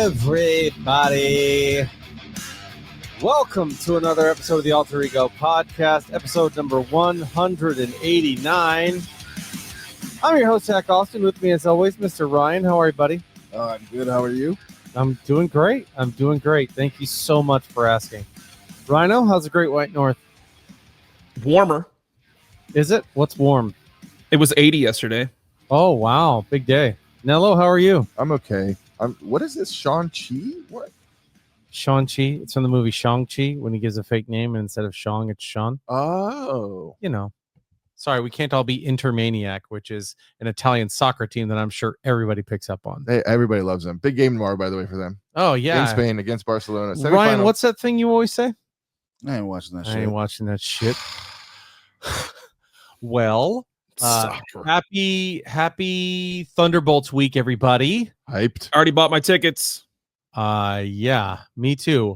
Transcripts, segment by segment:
everybody. Welcome to another episode of the Alter Ego Podcast, episode number 189. I'm your host, Zach Austin. With me, as always, Mr. Ryan. How are you, buddy? I'm good. How are you? I'm doing great. Thank you so much for asking. Rhino, how's the Great White North? Warmer. Is it? What's warm? It was 80 yesterday. Oh, wow. Big day. Nello, how are you? I'm okay. What is this? Shang-Chi? What? Shang-Chi. It's from the movie Shang-Chi when he gives a fake name and instead of Shang, it's Sean. Oh. You know. Sorry, we can't all be Intermaniac, which is an Italian soccer team that I'm sure everybody picks up on. Hey, everybody loves them. Big game tomorrow, by the way, for them. Oh, yeah. In Spain against Barcelona. Ryan, what's that thing you always say? I ain't watching that shit. I ain't watching that shit. Well, happy Thunderbolts week, everybody. Hyped. Already bought my tickets. Yeah, me too.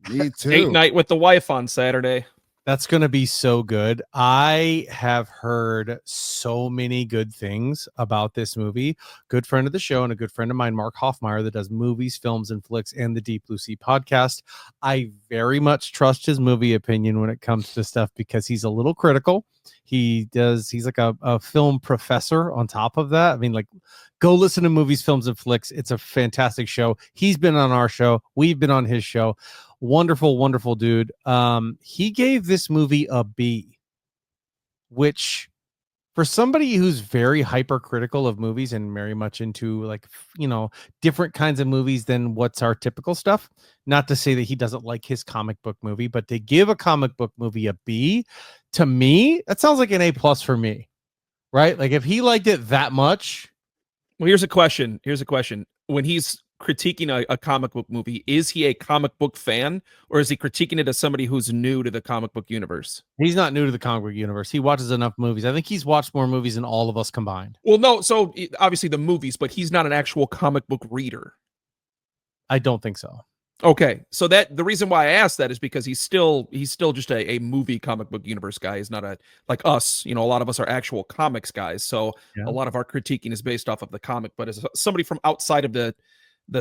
Me too. Date night with the wife on Saturday. That's going to be so good. I have heard so many good things about this movie. Good friend of the show and a good friend of mine, Mark Hoffmeyer, that does movies, films, and flicks and the Deep Blue Sea podcast. I very much trust his movie opinion when it comes to stuff because he's a little critical. He's like a film professor on top of that. I mean, like, go listen to Movies, Films, and Flicks. It's a fantastic show. He's been on our show. We've been on his show. Wonderful dude. He gave this movie a B, which for somebody who's very hypercritical of movies and very much into, like, you know, different kinds of movies than what's our typical stuff, not to say that he doesn't like his comic book movie, but to give a comic book movie a B, to me, that sounds like an A+ for me, right? Like, if he liked it that much. Well, here's a question. When he's critiquing a comic book movie, is he a comic book fan or is he critiquing it as somebody who's new to the comic book universe? He's not new to the comic book universe. He watches enough movies. I think he's watched more movies than all of us combined. Well, no. So obviously the movies, but he's not an actual comic book reader. I don't think so. Okay. So that the reason why I asked that is because he's still just a movie comic book universe guy. He's not like us, you know, a lot of us are actual comics guys. So Yeah. A lot of our critiquing is based off of the comic, but as somebody from outside of the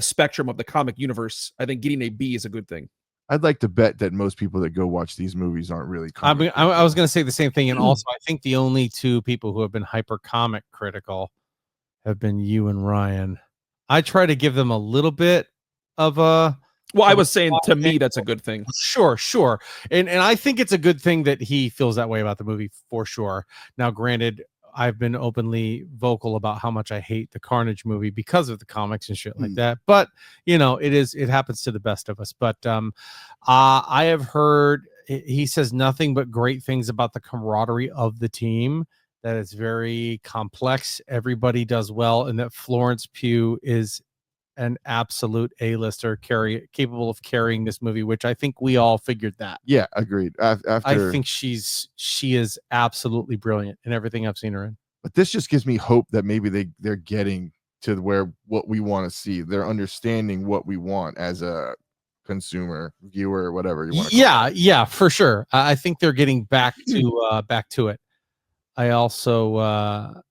spectrum of the comic universe, I think getting a B is a good thing. I'd like to bet that most people that go watch these movies aren't really I comic. was going to say the same thing. And also, I think the only two people who have been hyper comic critical have been you and Ryan. I try to give them a little bit of a... Well, I was saying to me, that's a good thing. Sure. And I think it's a good thing that he feels that way about the movie for sure. Now, granted, I've been openly vocal about how much I hate the Carnage movie because of the comics and shit like that. But, you know, it happens to the best of us. But I have heard, he says nothing but great things about the camaraderie of the team, that it's very complex. Everybody does well. And that Florence Pugh is an absolute A-lister capable of carrying this movie, which I think we all figured that. Yeah, agreed. I think she is absolutely brilliant in everything I've seen her in. But this just gives me hope that maybe they're getting to what we want to see. They're understanding what we want as a consumer, viewer, whatever you want to call it. Yeah, for sure. I think they're getting back to it. I also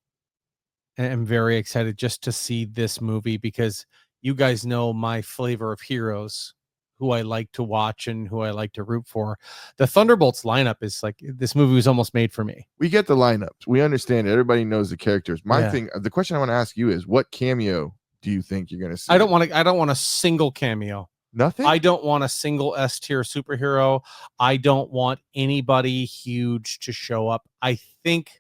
am very excited just to see this movie because you guys know my flavor of heroes, who I like to watch and who I like to root for. The Thunderbolts lineup is like, this movie was almost made for me. We get the lineups. We understand it. Everybody knows the characters. The question I want to ask you is, what cameo do you think you're going to see? I don't want a single cameo. Nothing? I don't want a single S-tier superhero. I don't want anybody huge to show up. I think,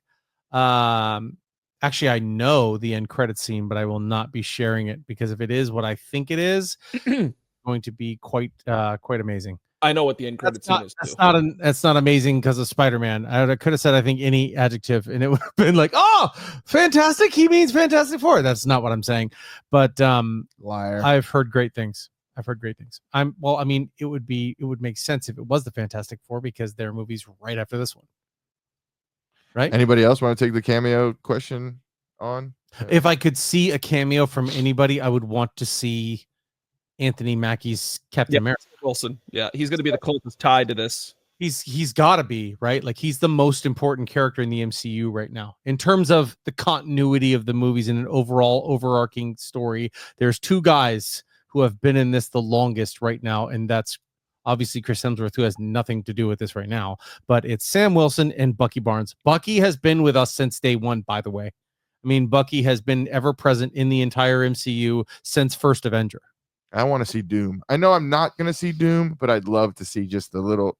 actually, I know the end credit scene, but I will not be sharing it because if it is what I think it is, it's going to be quite amazing. I know what the end credit scene is. That's not amazing because of Spider-Man. I could have said, I think, any adjective, and it would have been like, oh, fantastic. He means Fantastic Four. That's not what I'm saying. But liar. I've heard great things. It would make sense if it was the Fantastic Four because their movie's right after this one. Right? Anybody else want to take the cameo question on? If I could see a cameo from anybody, I would want to see Anthony Mackie's Captain America. Wilson. Yeah, he's going to be the closest tied to this. He's got to be, right? Like, he's the most important character in the MCU right now in terms of the continuity of the movies and an overall overarching story. There's two guys who have been in this the longest right now, and that's obviously Chris Hemsworth, who has nothing to do with this right now, but it's Sam Wilson and Bucky Barnes. Bucky has been with us since day one, by the way. I mean, Bucky has been ever present in the entire MCU since First Avenger. I want to see Doom. I know I'm not going to see Doom, but I'd love to see just the little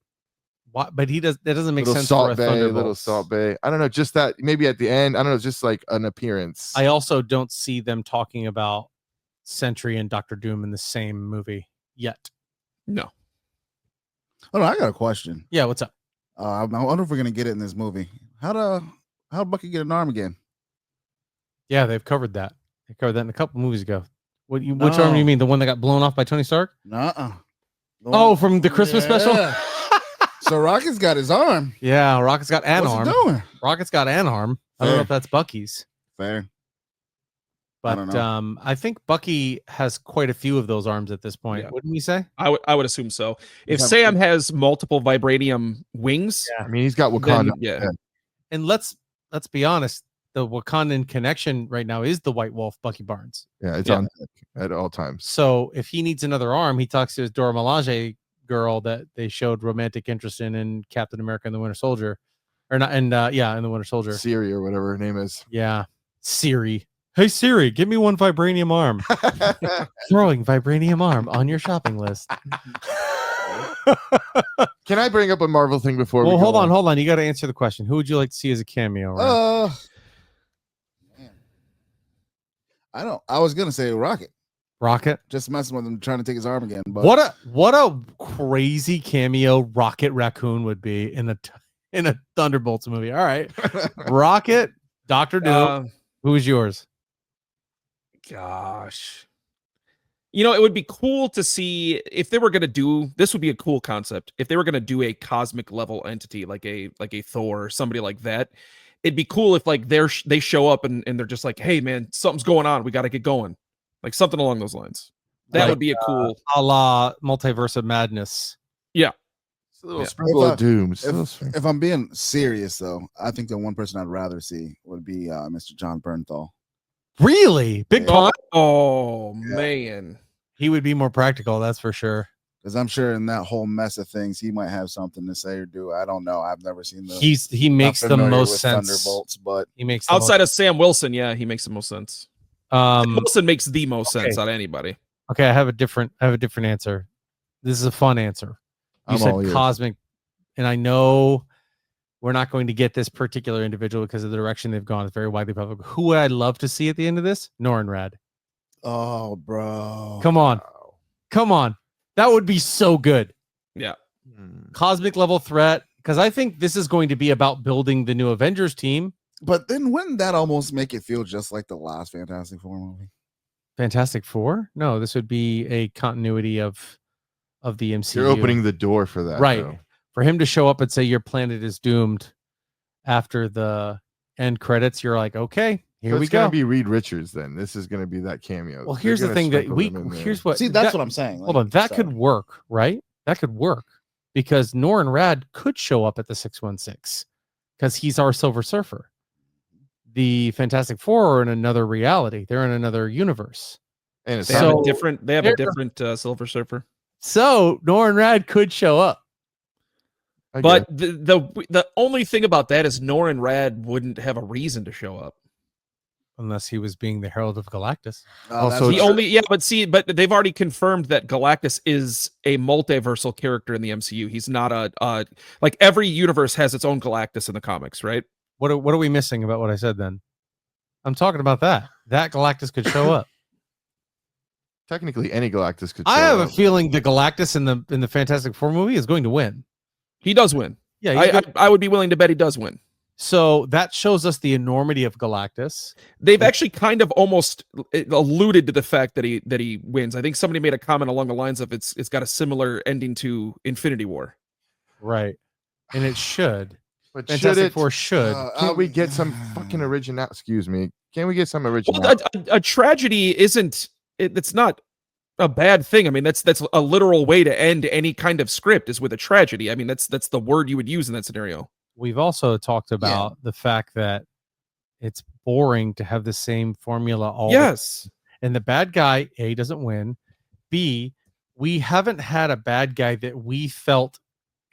What? But that doesn't make little sense for a Salt Bay, Thunderbolt. little Salt Bay. I don't know, just that maybe at the end. I don't know, just like an appearance. I also don't see them talking about Sentry and Doctor Doom in the same movie yet. No. Oh no, I got a question. Yeah, what's up? I wonder if we're gonna get it in this movie. How'd Bucky get an arm again? Yeah, they've covered that. They covered that in a couple movies ago. Which arm do you mean? The one that got blown off by Tony Stark? Nuh-uh. Oh, from the Christmas special? Yeah. So Rocket's got his arm. Yeah, Rocket's got an What's arm. he doing? Rocket's got an arm. I don't know Fair. if that's Bucky's. Fair. But don't know. I think Bucky has quite a few of those arms at this point. Yeah. Wouldn't we say? I would assume so. If have- Sam has multiple vibranium wings, I mean, he's got then Wakanda. yeah. And let's be honest. The Wakandan connection right now is the White Wolf, Bucky Barnes. Yeah, it's Yeah. on deck at all times. So if he needs another arm, he talks to his Dora Milaje girl that they showed romantic interest in Captain America and the Winter Soldier, or not? And in the Winter Soldier. Siri or whatever her name is. Yeah, Siri. Hey Siri, give me one vibranium arm. Throwing vibranium arm on your shopping list. Can I bring up a Marvel thing before Well, we go hold on. You got to answer the question. Who would you like to see as a cameo? Ryan? Man. I was gonna say Rocket. Rocket. Just messing with him, trying to take his arm again. But What a crazy cameo Rocket Raccoon would be in a Thunderbolts movie. All right, Rocket, Doctor Doom. Who is yours? Gosh. You know, it would be cool to see if they were going to do this. Would be a cool concept if they were going to do a cosmic level entity like a Thor or somebody like that. It'd be cool if like they show up and they're just like, hey man, something's going on, we got to get going, like something along those lines. That Like, would be a cool A la Multiverse of Madness. It's a little Yeah. sprinkle of doom. Just a little sprinkle. if I'm being serious though, I think the one person I'd rather see would be Mr. John Bernthal. Really? Big Yeah. Pun? Oh Yeah. man. He would be more practical, that's for sure. Because I'm sure in that whole mess of things, he might have something to say or do. I don't know. I've never seen the. He not makes the familiar most with sense. Thunderbolts, but He makes the Outside of Sam Wilson, yeah, he makes the most sense. most, Wilson makes the most sense okay. out of anybody. okay, I have a different answer. This is a fun answer. You I'm all said ears. cosmic, and I know we're not going to get this particular individual because of the direction they've gone. It's very widely public. Who would I love to see at the end of this? Norrin Rad. oh, bro, Come on. Come on. That would be so good. Yeah. Cosmic level threat. Because I think this is going to be about building the new Avengers team. But then wouldn't that almost make it feel just like the last Fantastic Four movie? Fantastic Four? No, this would be a continuity of the MCU. You're opening the door for that, Right. though. For him to show up and say your planet is doomed after the end credits, you're like, okay, here So we it's gonna go. be Reed Richards. Then this is gonna be that cameo. Well, They're here's the gonna thing that sprinkle we them in there. here's what See, that's that- what I'm saying. hold on, that could sorry. work, right? That could work because Norrin Rad could show up at the 616 because he's our Silver Surfer. The Fantastic Four are in another reality. They're in another universe. And it's They have So- a different. They have a they're- different Silver Surfer. So Norrin Rad could show up. I But guess. the only thing about that is Norrin Rad wouldn't have a reason to show up. Unless he was being the Herald of Galactus. Also, The Sure. only but they've already confirmed that Galactus is a multiversal character in the MCU. He's not a like every universe has its own Galactus in the comics, right? What are we missing about what I said then? I'm talking about that. That Galactus could show up. technically any Galactus could. I show have a up. feeling the Galactus in the Fantastic Four movie is going to win. He does win. Yeah, he's gonna- I would be willing to bet he does win. so that shows us the enormity of Galactus. They've actually kind of almost alluded to the fact that he wins. I think somebody made a comment along the lines of it's got a similar ending to Infinity War. Right. And it should. But should Fantastic it? Four should. Can't we get some fucking original? Excuse me. Can we get some original? Well, a tragedy isn't. It's not a bad thing. I mean, that's a literal way to end any kind of script is with a tragedy. I mean, that's the word you would use in that scenario. We've also talked about the fact that it's boring to have the same formula all the Yes. and the bad guy A doesn't win. B, we haven't had a bad guy that we felt,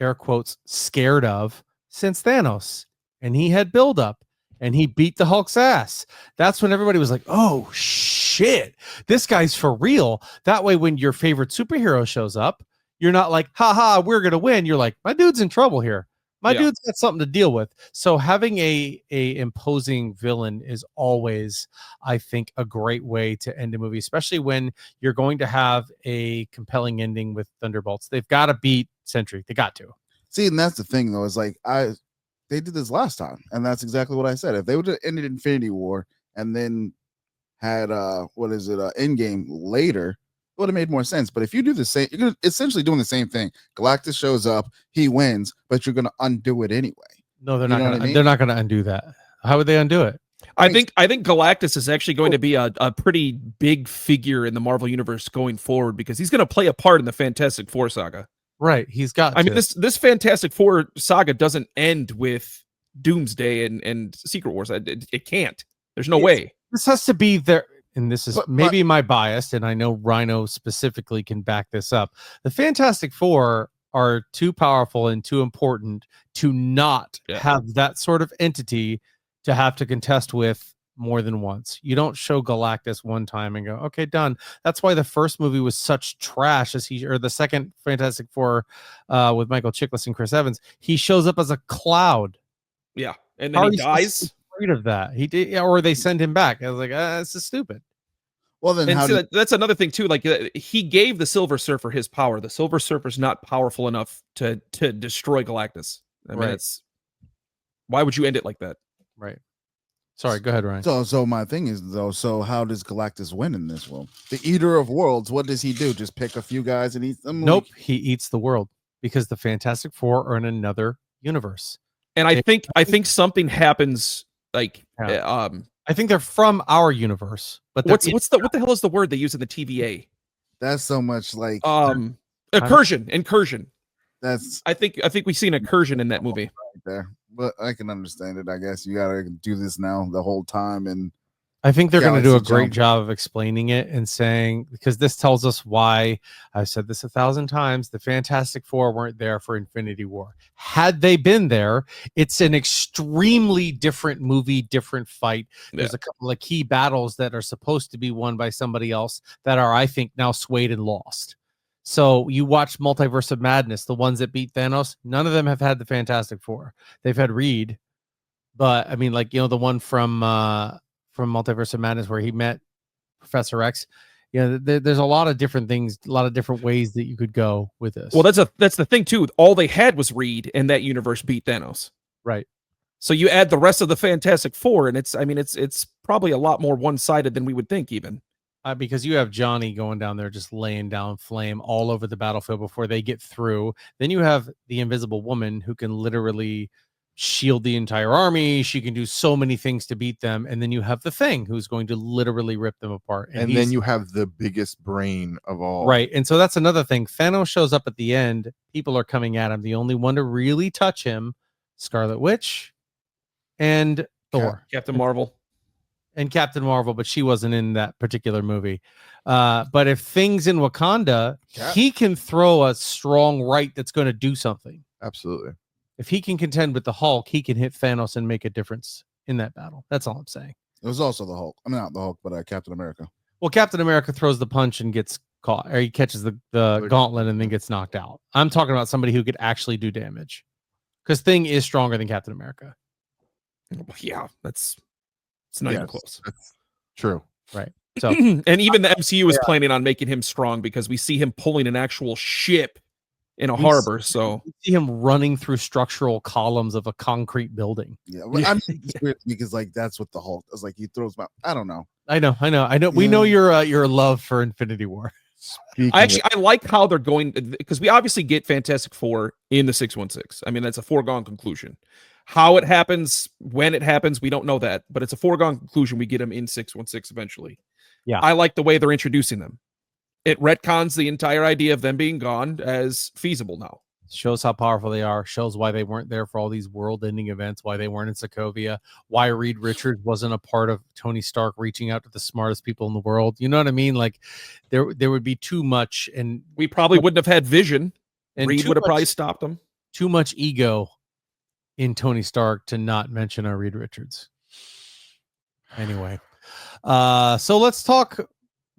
air quotes, scared of since Thanos. And he had buildup and he beat the Hulk's ass. That's when everybody was like, oh shit, this guy's for real. That way, when your favorite superhero shows up, you're not like, haha, we're going to win. You're like, my dude's in trouble here. My dude's got something to deal with. So having a imposing villain is always, I think, a great way to end a movie, especially when you're going to have a compelling ending with Thunderbolts. They've got to beat Sentry. They got to. See, and that's the thing, though, is like they did this last time, and that's exactly what I said. If they would have ended Infinity War and then had Endgame later, would have made more sense. But if you do the same, you're essentially doing the same thing. Galactus shows up, he wins, but you're going to undo it anyway. No, they're not going to. They're not going to undo that. How would they undo it? I think Galactus is actually going to be a pretty big figure in the Marvel universe going forward because he's going to play a part in the Fantastic Four saga. Right, he's got. I mean, this Fantastic Four saga doesn't end with Doomsday and Secret Wars. It can't. There's no way. This has to be there. And this is maybe my bias, and I know Rhino specifically can back this up. The Fantastic Four are too powerful and too important to not have that sort of entity to have to contest with more than once. You don't show Galactus one time and go, okay, done. That's why the first movie was such trash or the second Fantastic Four with Michael Chiklis and Chris Evans. He shows up as a cloud. Yeah. And then he dies. Of that he did, or they send him back. I was like, this is stupid. Well, then that's another thing too. Like he gave the Silver Surfer his power. The Silver Surfer's not powerful enough to destroy Galactus. I mean, why would you end it like that? Right. Sorry, go ahead, Ryan. So my thing is though, so how does Galactus win in this world? The Eater of Worlds, what does he do? Just pick a few guys and eat them? Nope, he eats the world because the Fantastic Four are in another universe. And I think something happens. Like, I think they're from our universe, but what the hell is the word they use in the TVA? That's so much like incursion. That's I think we see an incursion in that movie right there, but I can understand it. I guess you gotta do this now the whole time, and I think they're going to do a great job of explaining it and saying, because this tells us why. I've said this 1,000 times, the Fantastic Four weren't there for Infinity War. Had they been there, it's an extremely different movie, different fight. There's a couple of key battles that are supposed to be won by somebody else that are, I think, now swayed and lost. So you watch Multiverse of Madness, the ones that beat Thanos, none of them have had the Fantastic Four. They've had Reed, but I mean, like, the one from Multiverse of Madness where he met Professor X. There's a lot of different things, a lot of different ways that you could go with this. Well, that's the thing too. All they had was Reed, and that universe beat Thanos. Right. So you add the rest of the Fantastic Four, and it's probably a lot more one-sided than we would think, even. Because you have Johnny going down there just laying down flame all over the battlefield before they get through. Then you have the Invisible Woman who can literally shield the entire army. She can do so many things to beat them. And then you have the Thing who's going to literally rip them apart. And then you have the biggest brain of all. Right. And so that's another thing. Thanos shows up at the end. People are coming at him. The only one to really touch him, Scarlet Witch and Thor. Captain Marvel. And Captain Marvel, but she wasn't in that particular movie. But if Thing's in Wakanda, he can throw a strong right that's going to do something. Absolutely. If he can contend with the Hulk, he can hit Thanos and make a difference in that battle. That's all I'm saying. It was also the Hulk. I mean, not the Hulk, but Captain America. Well, Captain America throws the punch and gets caught, or he catches the gauntlet and then gets knocked out. I'm talking about somebody who could actually do damage, because Thing is stronger than Captain America. Yeah, it's not even close. That's true. Right. So, and even the MCU is planning on making him strong because we see him pulling an actual ship in a harbor. So you see him running through structural columns of a concrete building. Yeah, well, I mean, it's weird because like that's what the Hulk is like. He throws my. I don't know. I know. We know your love for Infinity War. I like how they're going, because we obviously get Fantastic Four in the 616. I mean, that's a foregone conclusion. How it happens, when it happens, we don't know that, but it's a foregone conclusion. We get them in 616 eventually. Yeah, I like the way they're introducing them. It retcons the entire idea of them being gone as feasible now. Shows how powerful they are. Shows why they weren't there for all these world-ending events. Why they weren't in Sokovia. Why Reed Richards wasn't a part of Tony Stark reaching out to the smartest people in the world. You know what I mean? Like, there would be too much, and We probably wouldn't have had Vision. Reed too would have probably much- stopped him. too much ego in Tony Stark to not mention our Reed Richards. Anyway, so let's talk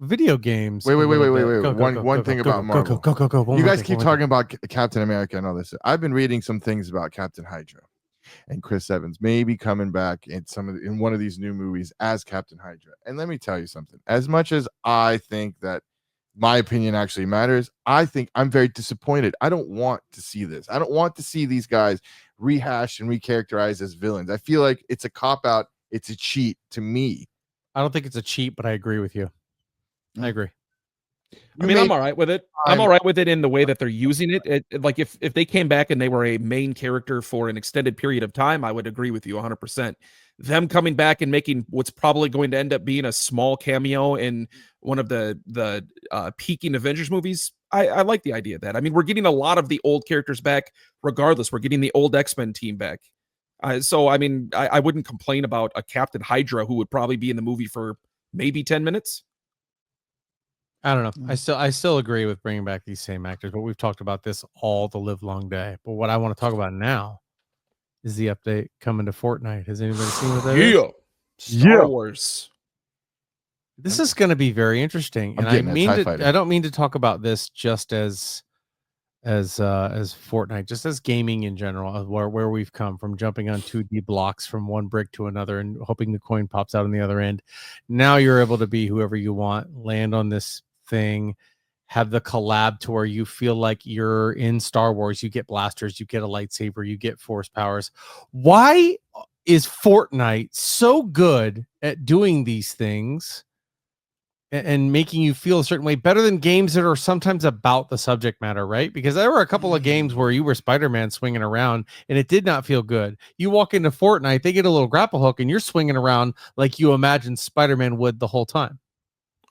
video games. Wait. a little bit. Wait. Go, go, One go, thing go, about go, Marvel. Go. One You more guys thing, keep one more talking about Captain America and all this. I've been reading some things about Captain Hydra and Chris Evans maybe coming back in one of these new movies as Captain Hydra. And let me tell you something. As much as I think that my opinion actually matters, I think I'm very disappointed. I don't want to see this. I don't want to see these guys rehashed and recharacterized as villains. I feel like it's a cop out. It's a cheat to me. I don't think it's a cheat, but I agree with you. I agree. I mean, I'm all right with it. I'm all right with it in the way that they're using it. Like if they came back and they were a main character for an extended period of time, I would agree with you 100%. Them coming back and making what's probably going to end up being a small cameo in one of the peaking Avengers movies, I like the idea of that. I mean, we're getting a lot of the old characters back regardless. We're getting the old X-Men team back. So, I mean, I wouldn't complain about a Captain Hydra who would probably be in the movie for maybe 10 minutes. I don't know. I still agree with bringing back these same actors, but we've talked about this all the live long day. But what I want to talk about now is the update coming to Fortnite. Has anybody seen what that is? Star Wars. This is going to be very interesting, I'm and I getting that TIE fighter. I don't mean to talk about this just as Fortnite, just as gaming in general, of where we've come from, jumping on 2D blocks from one brick to another and hoping the coin pops out on the other end. Now you're able to be whoever you want, land on this thing, have the collab to where you feel like you're in Star Wars. You get blasters, you get a lightsaber, you get force powers. Why is Fortnite so good at doing these things and making you feel a certain way, better than games that are sometimes about the subject matter, right? Because there were a couple of games where you were Spider-Man swinging around and it did not feel good. You walk into Fortnite, they get a little grapple hook and you're swinging around like you imagined Spider-Man would the whole time.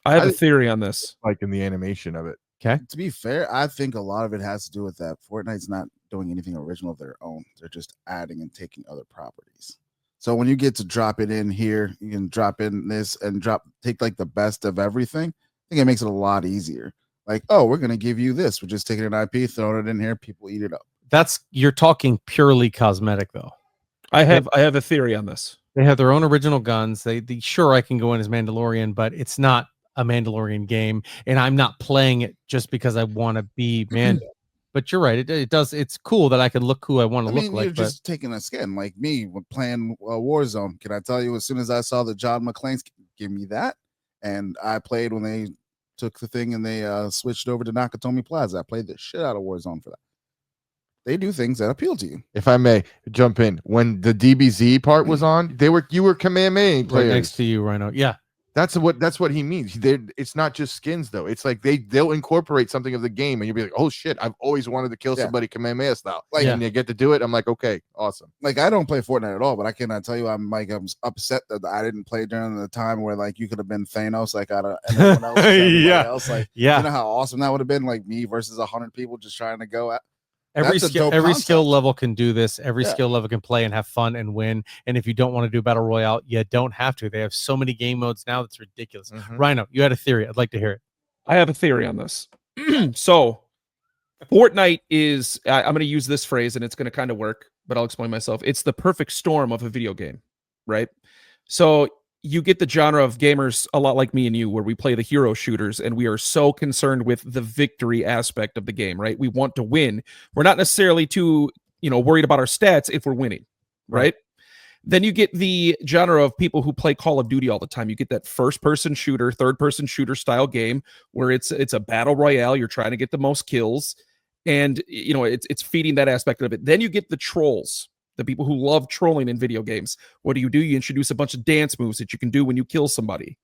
I have a theory on this. Like in the animation of it. To be fair, I think a lot of it has to do with that Fortnite's not doing anything original of their own. They're just adding and taking other properties. So when you get to drop it in here, you can drop in this and take like the best of everything. I think it makes it a lot easier. Like, oh, we're gonna give you this. We're just taking an IP, throwing it in here, people eat it up. You're talking purely cosmetic though. I have a theory on this. They have their own original guns. Sure, I can go in as Mandalorian, but it's not a Mandalorian game, and I'm not playing it just because I want to be Mando. But you're right. It does. It's cool that I can look who I want to look like. You're just taking a skin like me when playing Warzone. Can I tell you? As soon as I saw the John McClane's, give me that, and I played when they took the thing and they switched over to Nakatomi Plaza. I played the shit out of Warzone for that. They do things that appeal to you. If I may jump in, when the DBZ part was on, you were Kamehameha players right next to you, Rhino. Yeah. That's what he means. It's not just skins though. It's like they'll incorporate something of the game, and you'll be like, "Oh shit! I've always wanted to kill somebody Kamehameha style." Like, and you get to do it. I'm like, "Okay, awesome." Like, I don't play Fortnite at all, but I cannot tell you, I'm upset that I didn't play during the time where like you could have been Thanos, like out of everyone else. Else. Like, you know how awesome that would have been, like me versus 100 people just trying to go at. Every skill level can do this. Every skill level can play and have fun and win. And if you don't want to do battle royale, you don't have to. They have so many game modes now that's ridiculous. Rhino, you had a theory. I'd like to hear it. I have a theory on this. So, Fortnite is. I'm going to use this phrase, and it's going to kind of work, but I'll explain myself. It's the perfect storm of a video game, right? So you get the genre of gamers a lot like me and you, where we play the hero shooters and we are so concerned with the victory aspect of the game, right? We want to win. We're not necessarily too, worried about our stats if we're winning, right? Then you get the genre of people who play Call of Duty all the time. You get that first-person shooter, third-person shooter style game where it's a battle royale. You're trying to get the most kills, and it's feeding that aspect of it. Then you get the trolls. The people who love trolling in video games. What do? You introduce a bunch of dance moves that you can do when you kill somebody.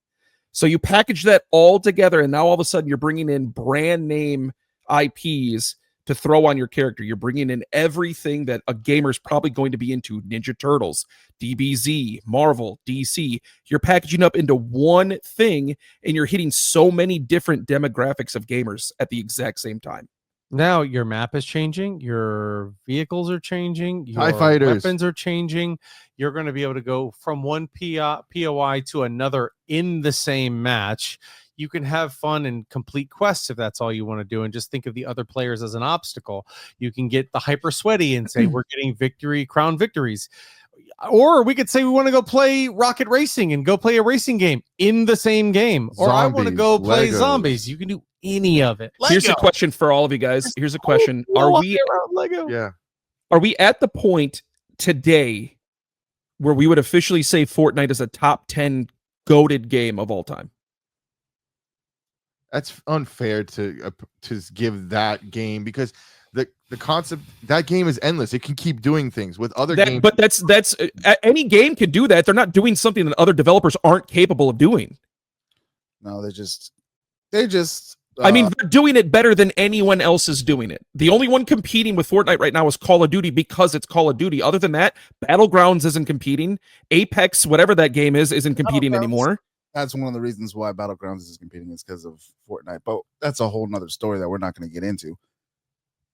So you package that all together, and now all of a sudden you're bringing in brand name IPs to throw on your character. You're bringing in everything that a gamer's probably going to be into. Ninja Turtles, DBZ, Marvel, DC. You're packaging up into one thing, and you're hitting so many different demographics of gamers at the exact same time. Now your map is changing, your vehicles are changing, TIE your fighters. weapons are changing. You're going to be able to go from one POI to another in the same match. You can have fun and complete quests if that's all you want to do, and just think of the other players as an obstacle. You can get the hyper sweaty and say we're getting crown victories. Or we could say we want to go play Rocket Racing and go play a racing game in the same game. Or I want to Zombies, go play Legos. zombies. You can do any of it. Here's a Lego. question for all of you guys. Here's a question. Oh, Are we around Lego? Yeah. are we at the point today where we would officially say Fortnite is a top 10 goated game of all time? That's unfair to give that game, because the concept, that game is endless. It can keep doing things with other games. But that's any game can do that. They're not doing something that other developers aren't capable of doing. No, they just. I mean, they're doing it better than anyone else is doing it. The only one competing with Fortnite right now is Call of Duty, because it's Call of Duty. Other than that, Battlegrounds isn't competing. Apex, whatever that game is, isn't competing anymore. That's one of the reasons why Battlegrounds is competing, is because of Fortnite. But that's a whole nother story that we're not going to get into.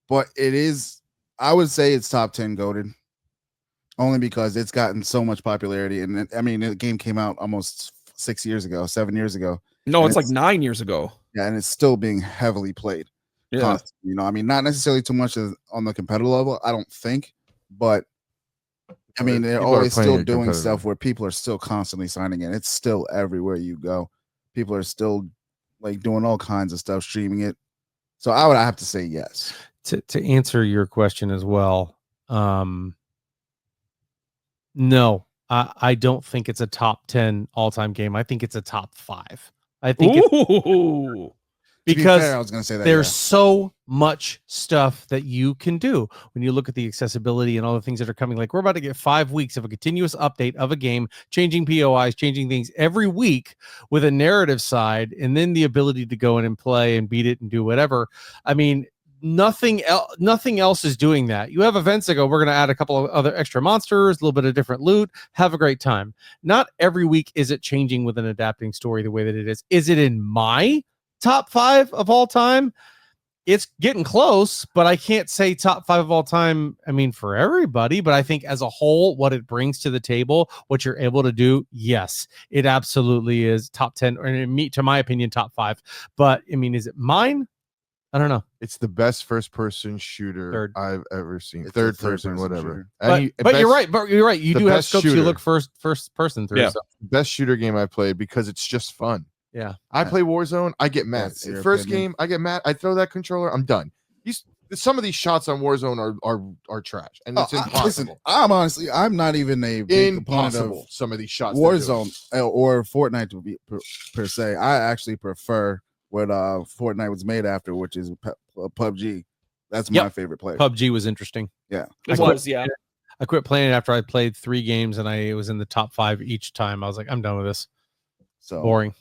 But it is, I would say it's top 10 goated, only because it's gotten so much popularity. And I mean, the game came out almost 7 years ago. No, And it's like 9 years ago. Yeah, and it's still being heavily played. Yeah. Constantly, I mean, not necessarily too much on the competitive level, I don't think, but I mean, they're People are always playing still it doing competitive. stuff where people are still constantly signing in. It's still everywhere you go. People are still like doing all kinds of stuff, streaming it. So I would have to say yes. To answer your question as well, no, I don't think it's a top 10 all-time game. I think it's a top 5. I think it's, Ooh. To be because fair, I was going to say that. there's so much stuff that you can do when you look at the accessibility and all the things that are coming. Like, we're about to get 5 weeks of a continuous update of a game, changing POIs, changing things every week with a narrative side, and then the ability to go in and play and beat it and do whatever. I mean, nothing else is doing that. You have events that go, we're going to add a couple of other extra monsters, a little bit of different loot, have a great time. Not every week is it changing with an adapting story the way that it is. Is it in my top 5 of all time? It's getting close, but I can't say top 5 of all time. I mean, for everybody, but I think as a whole, what it brings to the table, what you're able to do, yes, it absolutely is top 10, or to my opinion, top 5. But I mean, is it mine? I don't know. It's the best first-person shooter Third. I've ever seen. It's a Third third-person person, whatever. shooter. But you're right. But you're right. You the do have best scopes you shooter. look first person through. Yeah. So, Best shooter game I played, because it's just fun. yeah. I play Warzone, I get mad. That's your First opinion. game, I get mad. I throw that controller, I'm done. Some of these shots on Warzone are trash, and it's impossible. Listen, I'm not even a big component Impossible. of Some of these shots. they're doing. Warzone or Fortnite to be per se. I actually prefer what Fortnite was made after, which is PUBG. That's my Yep. favorite play. PUBG was interesting. It I was, yeah. I quit playing it after I played 3 games and I was in the top 5 each time. I was like, I'm done with this. So Boring.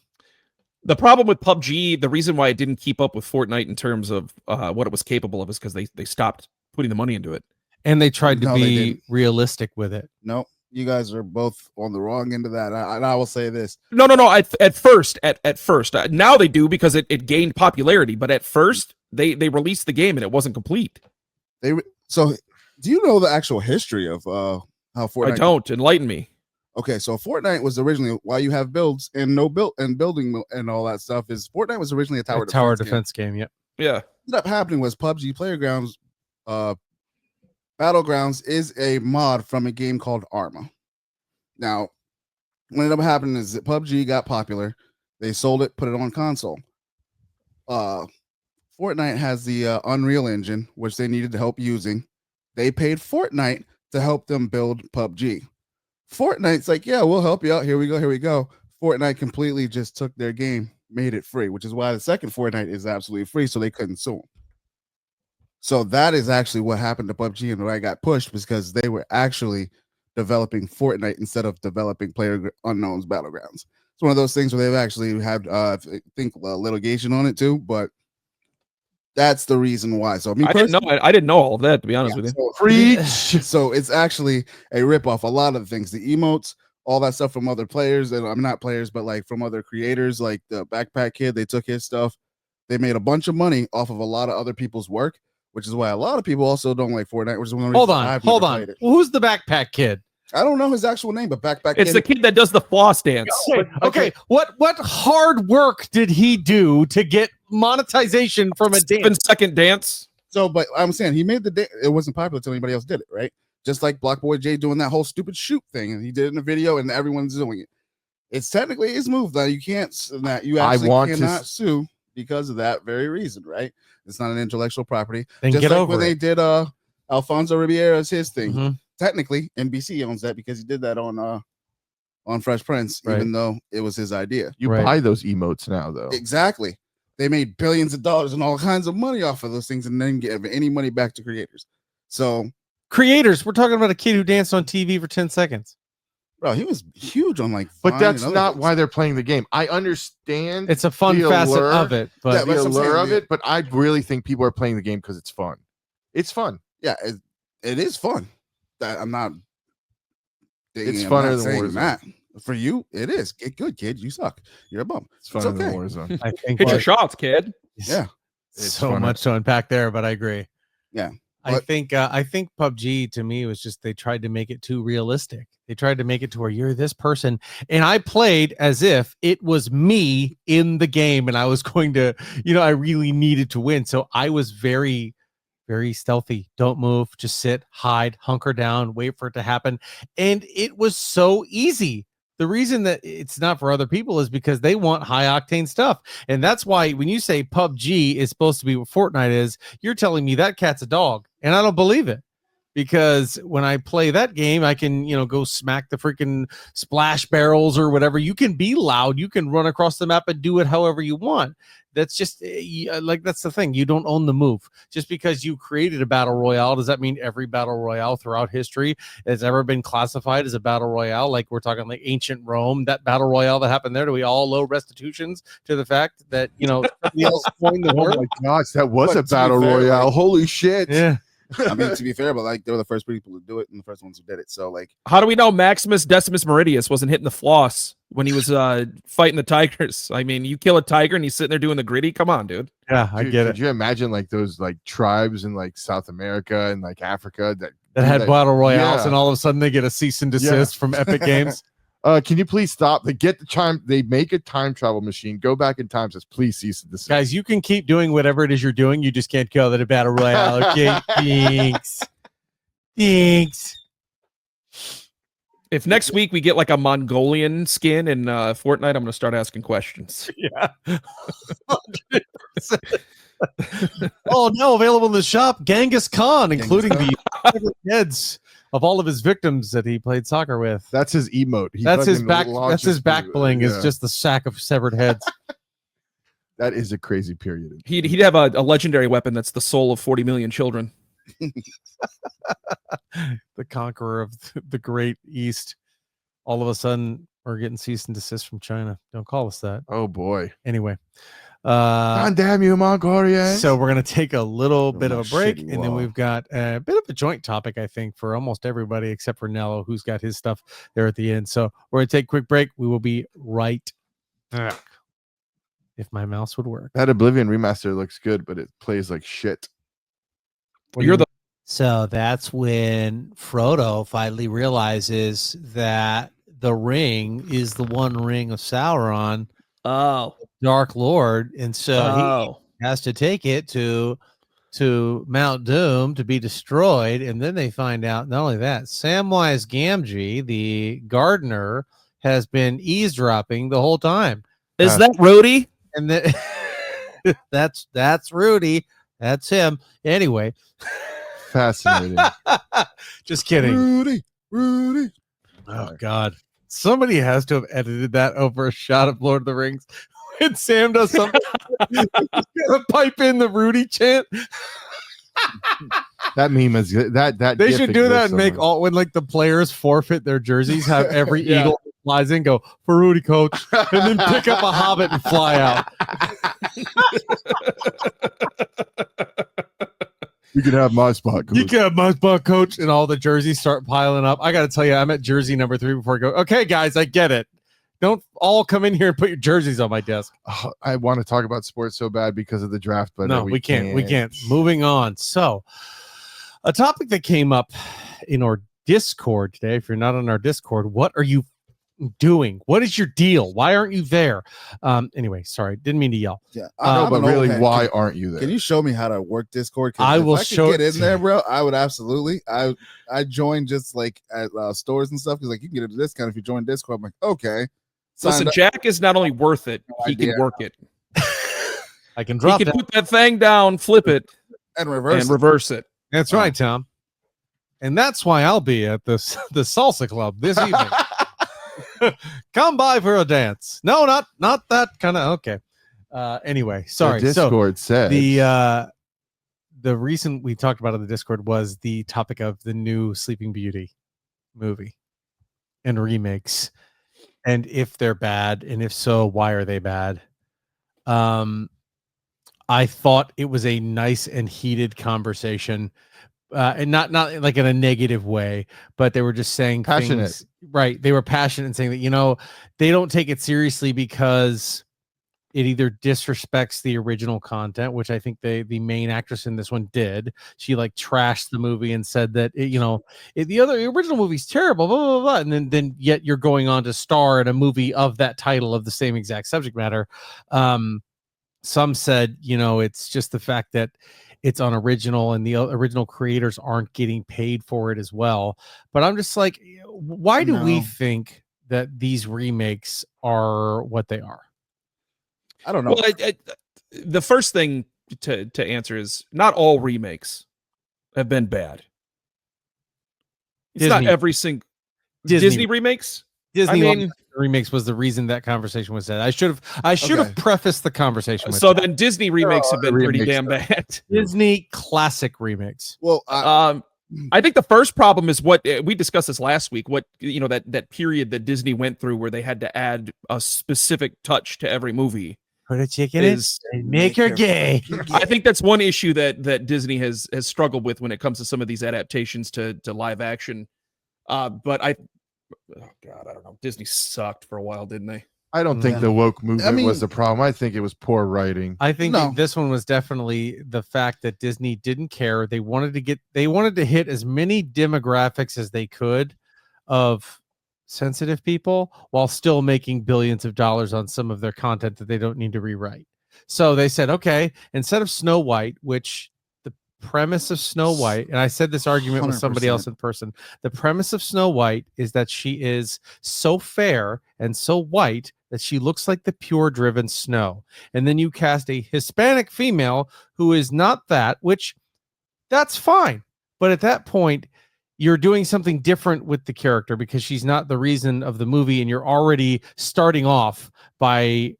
The problem with PUBG, the reason why it didn't keep up with Fortnite in terms of what it was capable of, is because they stopped putting the money into it. And they tried to No, they be didn't. realistic with it. no, you guys are both on the wrong end of that. I will say this. No. At first, now they do, because it gained popularity. But at first, they released the game and it wasn't complete. So, do you know the actual history of how Fortnite? I don't. Enlighten me. Okay, so Fortnite was originally, why you have builds and building and all that stuff, is Fortnite was originally a tower Defense game. Yep. Yeah. What ended up happening was PUBG Playgrounds, Battlegrounds is a mod from a game called Arma. Now, what ended up happening is that PUBG got popular. They sold it, put it on console. Fortnite has the Unreal Engine, which they needed help using. They paid Fortnite to help them build PUBG. Fortnite's like, yeah, we'll help you out. Here we go. Fortnite completely just took their game, made it free, which is why the second Fortnite is absolutely free, so they couldn't sue them. So that is actually what happened to PUBG, and why I got pushed, because they were actually developing Fortnite instead of developing PlayerUnknown's Battlegrounds. It's one of those things where they've actually had, I think, litigation on it too, but that's the reason why. So I didn't know all of that, to be honest with you. So, Preach. so it's actually a ripoff. A lot of the things, the emotes, all that stuff from other players, and I'm not players, but like from other creators, like the Backpack Kid, they took his stuff. they made a bunch of money off of a lot of other people's work, which is why a lot of people also don't like Fortnite. Which is one of the Hold reasons on, I've hold never on. played it. Who's the backpack kid? I don't know his actual name, but Backpack It's Kid. the kid that does the floss dance. Okay. What hard work did he do to get monetization from a dance? 7-second dance. So, but I'm saying he made it wasn't popular until anybody else did it, right? Just like Block Boy J doing that whole stupid shoot thing, and he did it in a video, and everyone's doing it. It's technically his move that you can't that you actually cannot sue because of that very reason, right? It's not an intellectual property. Then Just get like over when they it. did Alfonso Ribeira's his thing. Mhm. Technically, NBC owns that because he did that on Fresh Prince, Right. even though it was his idea. You Right. buy those emotes now, though. Exactly. They made billions of dollars and all kinds of money off of those things and then give any money back to creators. So, Creators, we're talking about a kid who danced on TV for 10 seconds. bro, he was huge on like But Vine that's and other not things. why they're playing the game. I understand It's a fun The facet allure- of it, but Yeah, the that's what I'm allure saying, of yeah. it, but I really think people are playing the game because it's fun. It's fun. Yeah, it is fun. I'm not. It's I'm funner not than saying Warzone. that. For you, it is. Get good, kid. You suck. You're a bum. It's funner than okay. Warzone. I think Hit your that- shots, kid. Yeah. It's so funner. much to unpack there, but I agree. Yeah, I but- think PUBG to me was just they tried to make it too realistic. They tried to make it to where you're this person, and I played as if it was me in the game, and I was going to, I really needed to win. So I was very, very stealthy. Don't move, just sit, hide, hunker down, wait for it to happen, and it was so easy. The reason that it's not for other people is because they want high octane stuff. And that's why when you say PUBG is supposed to be what Fortnite is, you're telling me that cat's a dog. And I don't believe it. Because when I play that game, I can, go smack the freaking splash barrels or whatever. You can be loud. You can run across the map and do it however you want. That's just that's the thing. You don't own the move. Just because you created a battle royale, does that mean every battle royale throughout history has ever been classified as a battle royale? Like we're talking like ancient Rome, that battle royale that happened there. Do we all owe restitutions to the fact that, somebody else coined the Oh word? my gosh, that was But a to be battle fair, royale. like- Holy shit. Yeah. I mean, to be fair, but like they were the first people to do it and the first ones who did it. So like, How do we know Maximus Decimus Meridius wasn't hitting the floss when he was fighting the tigers? I mean, you kill a tiger and he's sitting there doing the gritty. Come on, dude. Yeah, I Dude, get could it. you imagine like those like tribes in like South America and like Africa that That had battle royales, yeah. and all of a sudden they get a cease and desist from Epic Games. can you please stop? They get the time. They make a time travel machine. Go back in time. Says please cease and desist. Guys, you can keep doing whatever it is you're doing. You just can't call it a battle royale. Okay, thanks. Thanks. If next week we get like a Mongolian skin in Fortnite, I'm gonna start asking questions. Yeah. 100%. Oh, now available in the shop, Genghis Khan, including the severed heads of all of his victims that he played soccer with. That's his emote. He That's his fucking back. That's launches his back through- bling. Is yeah. just the sack of severed heads. That is a crazy period. He'd have a legendary weapon that's the soul of 40 million children. The conqueror of the Great East. All of a sudden, we're getting cease and desist from China. Don't call us that. Oh boy. Anyway, God damn you, Mongolians. so we're gonna take a little bit of a my break, shitty and then wall. we've got a bit of a joint topic, I think, for almost everybody except for Nello, who's got his stuff there at the end. So we're gonna take a quick break. We will be right back. If my mouse would work. that Oblivion remaster looks good, but it plays like shit. You're the So that's when Frodo finally realizes that the ring is the one ring of Sauron, Dark Lord, and so he has to take it to Mount Doom to be destroyed. And then they find out not only that, Samwise Gamgee, the gardener, has been eavesdropping the whole time. is that Rhodey? And then that's Rudy. That's him. Anyway, Fascinating. just kidding. Rudy. Oh God! Somebody has to have edited that over a shot of Lord of the Rings. When Sam does something, he's gonna pipe in the Rudy chant. That meme is that They gif should do that exists and make somewhere. all when like the players forfeit their jerseys, have every Yeah. eagle that flies in go for Rudy, coach, and then pick up a hobbit and fly out. You can have my spot. You Coach. can have my spot, coach, and all the jerseys start piling up. I got to tell you, I'm at jersey number 3 before I go. Okay, guys, I get it. Don't all come in here and put your jerseys on my desk. Oh, I want to talk about sports so bad because of the draft, but No, we can't. We can't. Moving on. So, a topic that came up in our Discord today. If you're not on our Discord, what are you doing? What is your deal? Why aren't you there? Anyway, sorry, didn't mean to yell. Yeah, No, I'm but an old really, head. why aren't you there? Can you show me how to work Discord? 'Cause I if will could show get it in there, bro. I would absolutely. I joined just like at stores and stuff because like you can get a discount if you join Discord. I'm like, okay. Listen, Signed up. Jack is not only worth it, he idea. can work it. I can He drop can that. put that thing down, flip it, and reverse. and reverse it. That's right, Tom. And that's why I'll be at the salsa club this evening. Come by for a dance. No, not that kind of. Okay. Anyway, sorry. The Discord says The reason we talked about it in the Discord was the topic of the new Sleeping Beauty movie and remakes, and if they're bad, and if so, why are they bad? I thought it was a nice and heated conversation, and not like in a negative way, but they were just saying Passionate. things, right? They were passionate and saying that they don't take it seriously because it either disrespects the original content, which I think the main actress in this one did. She like trashed the movie and said that the original movie's terrible, blah, blah, blah, and then yet you're going on to star in a movie of that title of the same exact subject matter. Some said, it's just the fact that it's unoriginal and the original creators aren't getting paid for it as well. But I'm just like, why do we think that these remakes are what they are? I don't know. Well, the first thing to answer is not all remakes have been bad. It's not every single Disney remakes. Disney remakes was the reason that conversation was said. I should have prefaced the conversation with so that. then Disney remakes have been pretty damn bad. Disney classic remakes. Well, I think the first problem is what we discussed this last week. What that period that Disney went through where they had to add a specific touch to every movie. Put a chick in it and make her gay. I think that's one issue that Disney has struggled with when it comes to some of these adaptations to live action. But I don't know. Disney sucked for a while, didn't they? I don't think the woke movement was the problem. I think it was poor writing. I think this one was definitely the fact that Disney didn't care. They wanted to hit as many demographics as they could of sensitive people while still making billions of dollars on some of their content that they don't need to rewrite. So they said, okay, instead of Snow White, which the premise of Snow White, and I said this argument with somebody else in person, the premise of Snow White is that she is so fair and so white that she looks like the pure driven snow. And then you cast a Hispanic female who is not that, which that's fine. But at that point, you're doing something different with the character because she's not the reason of the movie, and you're already starting off by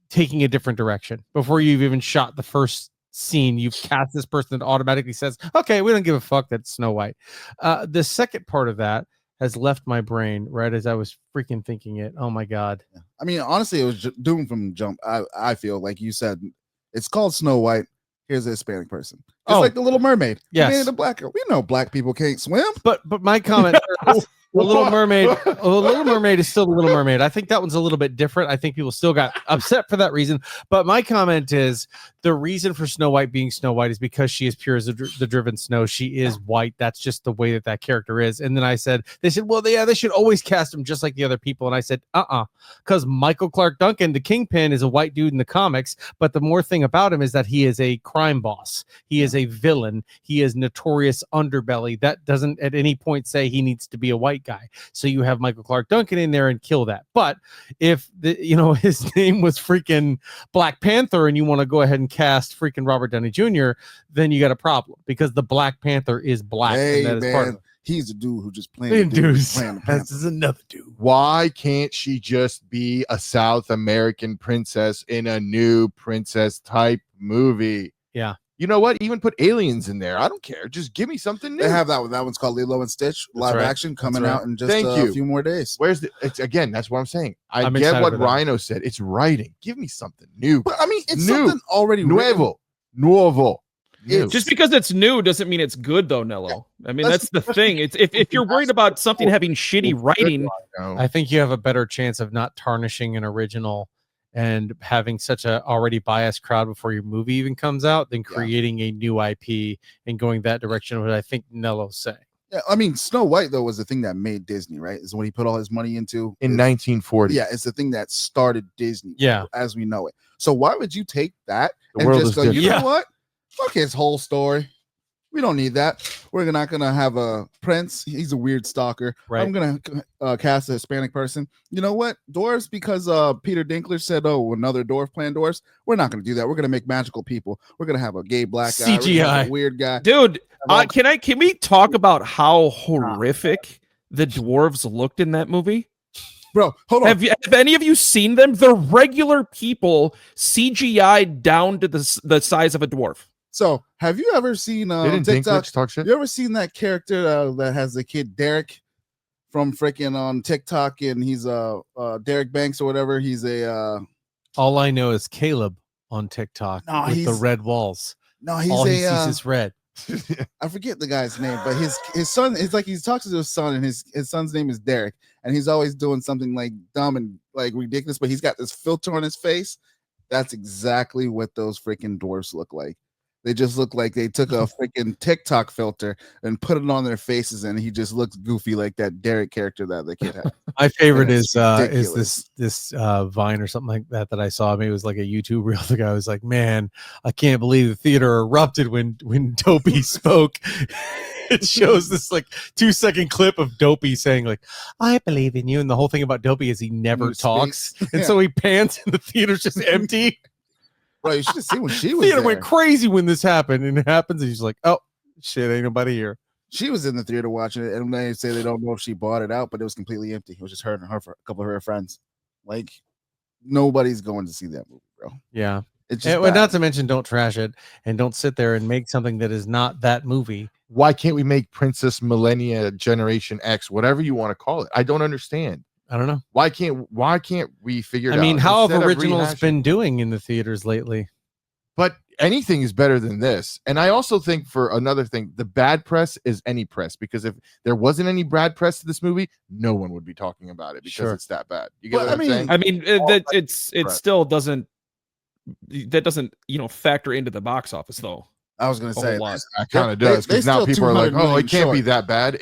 taking a different direction. Before you've even shot the first scene, you've cast this person that automatically says, okay, we don't give a fuck that Snow White. The second part of that has left my brain right as I was freaking thinking it. Oh my God. I mean, honestly, it was doomed from jump. I feel like you said it's called Snow White. Here's a Hispanic person. Just like the Little Mermaid. Yes. The black girl. We know black people can't swim. But my comment, the Little Mermaid is still the Little Mermaid. I think that one's a little bit different. I think people still got upset for that reason. But my comment is the reason for Snow White being Snow White is because she is pure as the driven snow. She is white. That's just the way that character is. And then they said, well, yeah, they should always cast him just like the other people. And I said, because Michael Clark Duncan, the Kingpin, is a white dude in the comics. But the more thing about him is that he is a crime boss. He is a villain. He is notorious underbelly. That doesn't at any point say he needs to be a white guy. So you have Michael Clark Duncan in there and kill that. But if his name was freaking Black Panther and you want to go ahead and cast freaking Robert Downey Jr., then you got a problem because the Black Panther is black. Hey, and that is part of it. He's a dude who just playing the dude playing the This is another dude. Why can't she just be a South American princess in a new princess type movie? Yeah. You know what? Even put aliens in there. I don't care. Just give me something new. They have that one. That one's called Lilo and Stitch live action coming out in just a few more days. Again, that's what I'm saying. I'm get what Rhino said. It's writing. Give me something new. But I mean, it's new. something already Nuevo. new. Just because it's new doesn't mean it's good, though, Nello. I mean, that's the thing. It's if you're worried about something having shitty writing, I think you have a better chance of not tarnishing an original and having such a already biased crowd before your movie even comes out than Yeah. creating a new IP and going that direction, what I think Nello's saying. Yeah, I mean, Snow White though was the thing that made Disney, right? Is when he put all his money into in It's- 1940. Yeah, it's the thing that started Disney. Yeah. as we know it. So why would you take that The and world just is go? You different. Yeah. know what? Fuck his whole story. We don't need that. We're not gonna have a Prince. He's a weird stalker. Right. I'm gonna cast a Hispanic person. You know what? Dwarves, because Peter Dinklage said, "Oh, another dwarf playing dwarves." We're not gonna do that. We're gonna make magical people. We're gonna have a gay black guy. We're gonna have CGI. a weird guy. dude. all- Can we talk about how horrific the dwarves looked in that movie? Bro, hold on. Have any of you seen them? They're regular people, CGI down to the size of a dwarf. So, have you ever seen Didn't TikTok? Dinklage talk shit? You ever seen that character that has the kid Derek from freaking on TikTok, and he's Derek Banks or whatever? He's a All I know is Caleb on TikTok No, with the he's- red walls. no, he's All he a sees is red. I forget the guy's name, but his son is like he talks to his son, and his son's name is Derek, and he's always doing something like dumb and like ridiculous, but he's got this filter on his face. That's exactly what those freaking dwarfs look like. They just look like they took a freaking TikTok filter and put it on their faces, and he just looks goofy like that Derek character that the kid had. My favorite it's is ridiculous. this Vine or something like that I saw. Maybe it was like a YouTube reel. The guy was like, "Man, I can't believe the theater erupted when Dopey spoke." It shows this like 2-second clip of Dopey saying like, "I believe in you," and the whole thing about Dopey is he never He talks, speaks. and Yeah. so he pants and the theater's just empty. Bro, you should have seen when she was Theater there. went crazy when this happened, and it happens, and he's like, "Oh shit, ain't nobody here." She was in the theater watching it, and they say they don't know if she bought it out, but it was completely empty. It was just her and a couple of her friends. Like nobody's going to see that movie, bro. Yeah. It's just And, well, bad. not to mention, don't trash it and don't sit there and make something that is not that movie. Why can't we make Princess Millennia Generation X, whatever you want to call it? I don't understand. I don't know. Why can't we figure it I mean, out? how instead have of originals rehashing? been doing in the theaters lately? But anything is better than this. And I also think, for another thing, the bad press is any press, because if there wasn't any bad press to this movie, no one would be talking about it because Sure. it's that bad. You get But, what I I'm mean, saying? I mean, it Right. still doesn't. That doesn't factor into the box office though. I was gonna whole say lot. this- I kind of they- does, they because now still people are like, 200 "Oh, million it can't be short." that bad."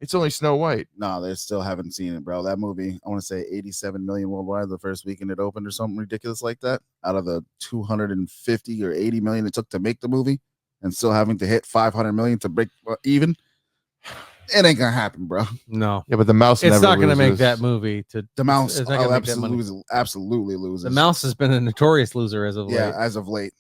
It's only Snow White. No, they still haven't seen it, bro. That movie, I want to say 87 million worldwide the first weekend it opened, or something ridiculous like that. Out of the 250 or 80 million it took to make the movie, and still having to hit 500 million to break even. It ain't gonna happen, bro. No, Yeah, but the mouse. it's never not going to make loses. that movie. The mouse, it's not gonna oh, make that money. absolutely loses. The mouse has been a notorious loser as of yeah, late. as of late,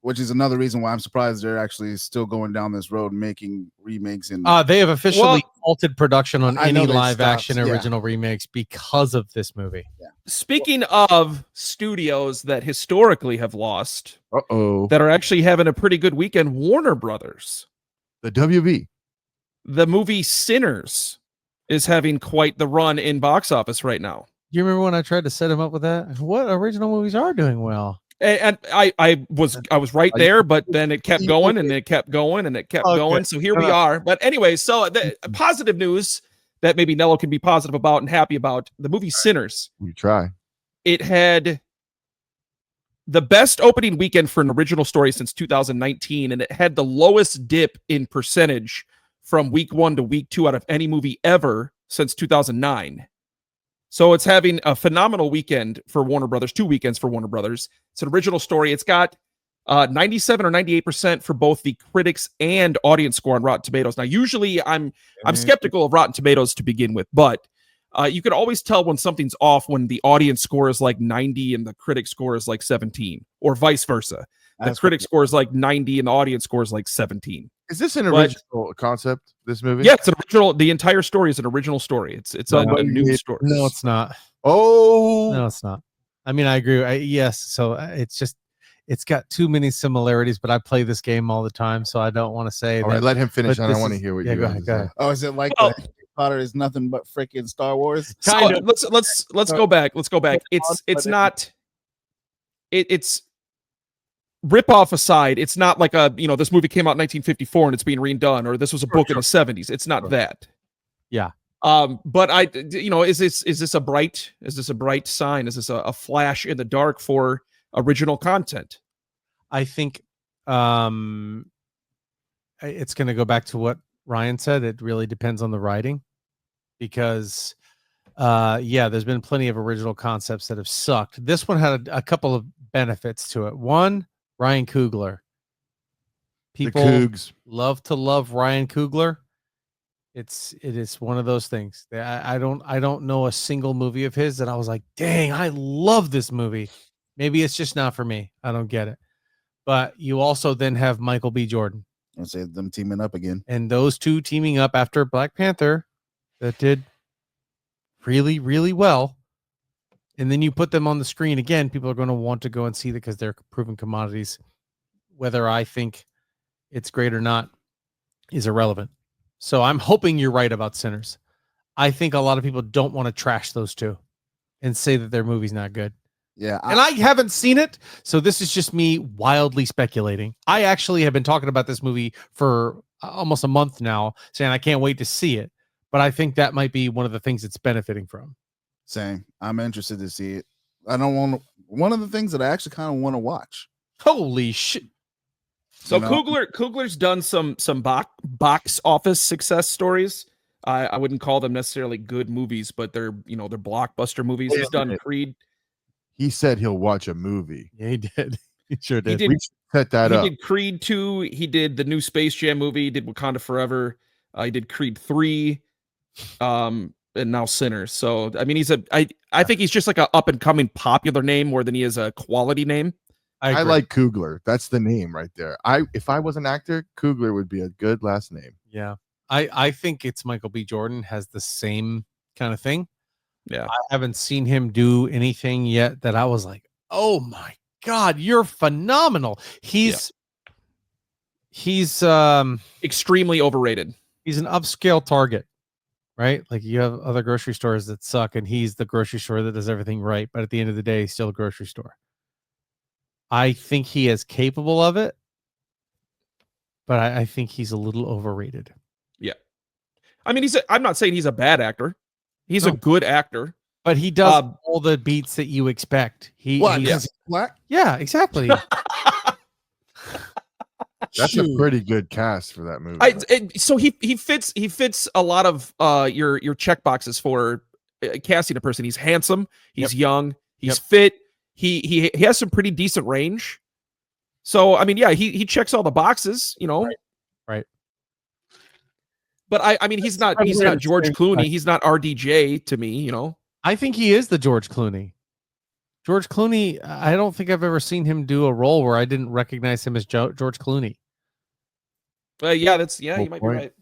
which is another reason why I'm surprised they're actually still going down this road, making remakes and They have officially Well, halted production on I know any they live stopped, action yeah. original remakes because of this movie. Speaking of studios that historically have lost, Uh-oh. that are actually having a pretty good weekend, Warner Brothers. The WB. The movie Sinners is having quite the run in box office right now. Do you remember when I tried to set him up with that? What original movies are doing well? And I was right there, but then it kept going and it kept going and it kept Okay. going. So here we are. But anyway, so the positive news that maybe Nello can be positive about and happy about, the movie Sinners. You try. It had the best opening weekend for an original story since 2019, and it had the lowest dip in percentage from week 1 to week 2 out of any movie ever since 2009. So it's having a phenomenal weekend for Warner Brothers, 2 weekends for Warner Brothers. It's an original story. It's got 97 or 98% for both the critics and audience score on Rotten Tomatoes. Now, usually I'm skeptical of Rotten Tomatoes to begin with, but you can always tell when something's off when the audience score is like 90 and the critic score is like 17, or vice versa. The That's critic score is like 90 and the audience score is like 17. Is this an But- original concept? This movie? Yeah, it's an original. The entire story is an original story. It's a No, new story. No, it's not. Oh. No, it's not. I mean, I agree. Yes. So it's just, it's got too many similarities, but I play this game all the time. So I don't want to say All that. right, let him finish. but I this don't want to is- hear what yeah, you go have ahead, to go say. ahead. Oh, is it like Well- Harry Potter is nothing but freaking Star Wars? So Kind of. let's go back. Let's go back. It's not. It's Rip-off aside, it's not like this movie came out in 1954 and it's being redone, or this was a book in the 70s. It's not that. Yeah. But is this a bright sign? Is this a flash in the dark for original content? I think it's going to go back to what Ryan said. It really depends on the writing, because there's been plenty of original concepts that have sucked. This one had a couple of benefits to it. One, Ryan Coogler. People love Ryan Coogler. It is one of those things. I don't know a single movie of his that I was like, dang, I love this movie. Maybe it's just not for me. I don't get it. But you also then have Michael B. Jordan. And say them teaming up again. And those two teaming up after Black Panther that did really, really well. And then you put them on the screen again, people are going to want to go and see that because they're proven commodities. Whether I think it's great or not is irrelevant. So I'm hoping you're right about Sinners. I think a lot of people don't want to trash those two and say that their movie's not good. Yeah. And I haven't seen it, so this is just me wildly speculating. I actually have been talking about this movie for almost a month now, saying I can't wait to see it. But I think that might be one of the things it's benefiting from. Same. I'm interested to see it. I don't want one of the things that I actually kind of want to watch. Holy shit. So Coogler's done some box office success stories. I wouldn't call them necessarily good movies, but they're blockbuster movies. He's done Creed. He said he'll watch a movie. Yeah, he did. He sure did. We set that up. He did Creed 2. He did the new Space Jam movie. He did Wakanda Forever. He did Creed 3. And now Sinners. So I mean, I think he's just like a up and coming popular name more than he is a quality name. I like Coogler. That's the name right there. If I was an actor, Coogler would be a good last name. Yeah. I think it's Michael B. Jordan has the same kind of thing. Yeah. I haven't seen him do anything yet that I was like, oh my God, you're phenomenal. He's extremely overrated. He's an upscale target, right? Like you have other grocery stores that suck, and he's the grocery store that does everything right. But at the end of the day, he's still a grocery store. I think he is capable of it, but I think he's a little overrated. Yeah. I mean, I'm not saying he's a bad actor. He's a good actor. But he does all the beats that you expect. He's black? Yeah, exactly. That's a pretty good cast for that movie. So he fits a lot of your check boxes for casting a person. He's handsome. He's young. He's fit. He has some pretty decent range. So I mean, yeah, he checks all the boxes. Right. But I mean, he's not George Clooney. He's not RDJ to me. I think he is the George Clooney. George Clooney, I don't think I've ever seen him do a role where I didn't recognize him as George Clooney. You might be right.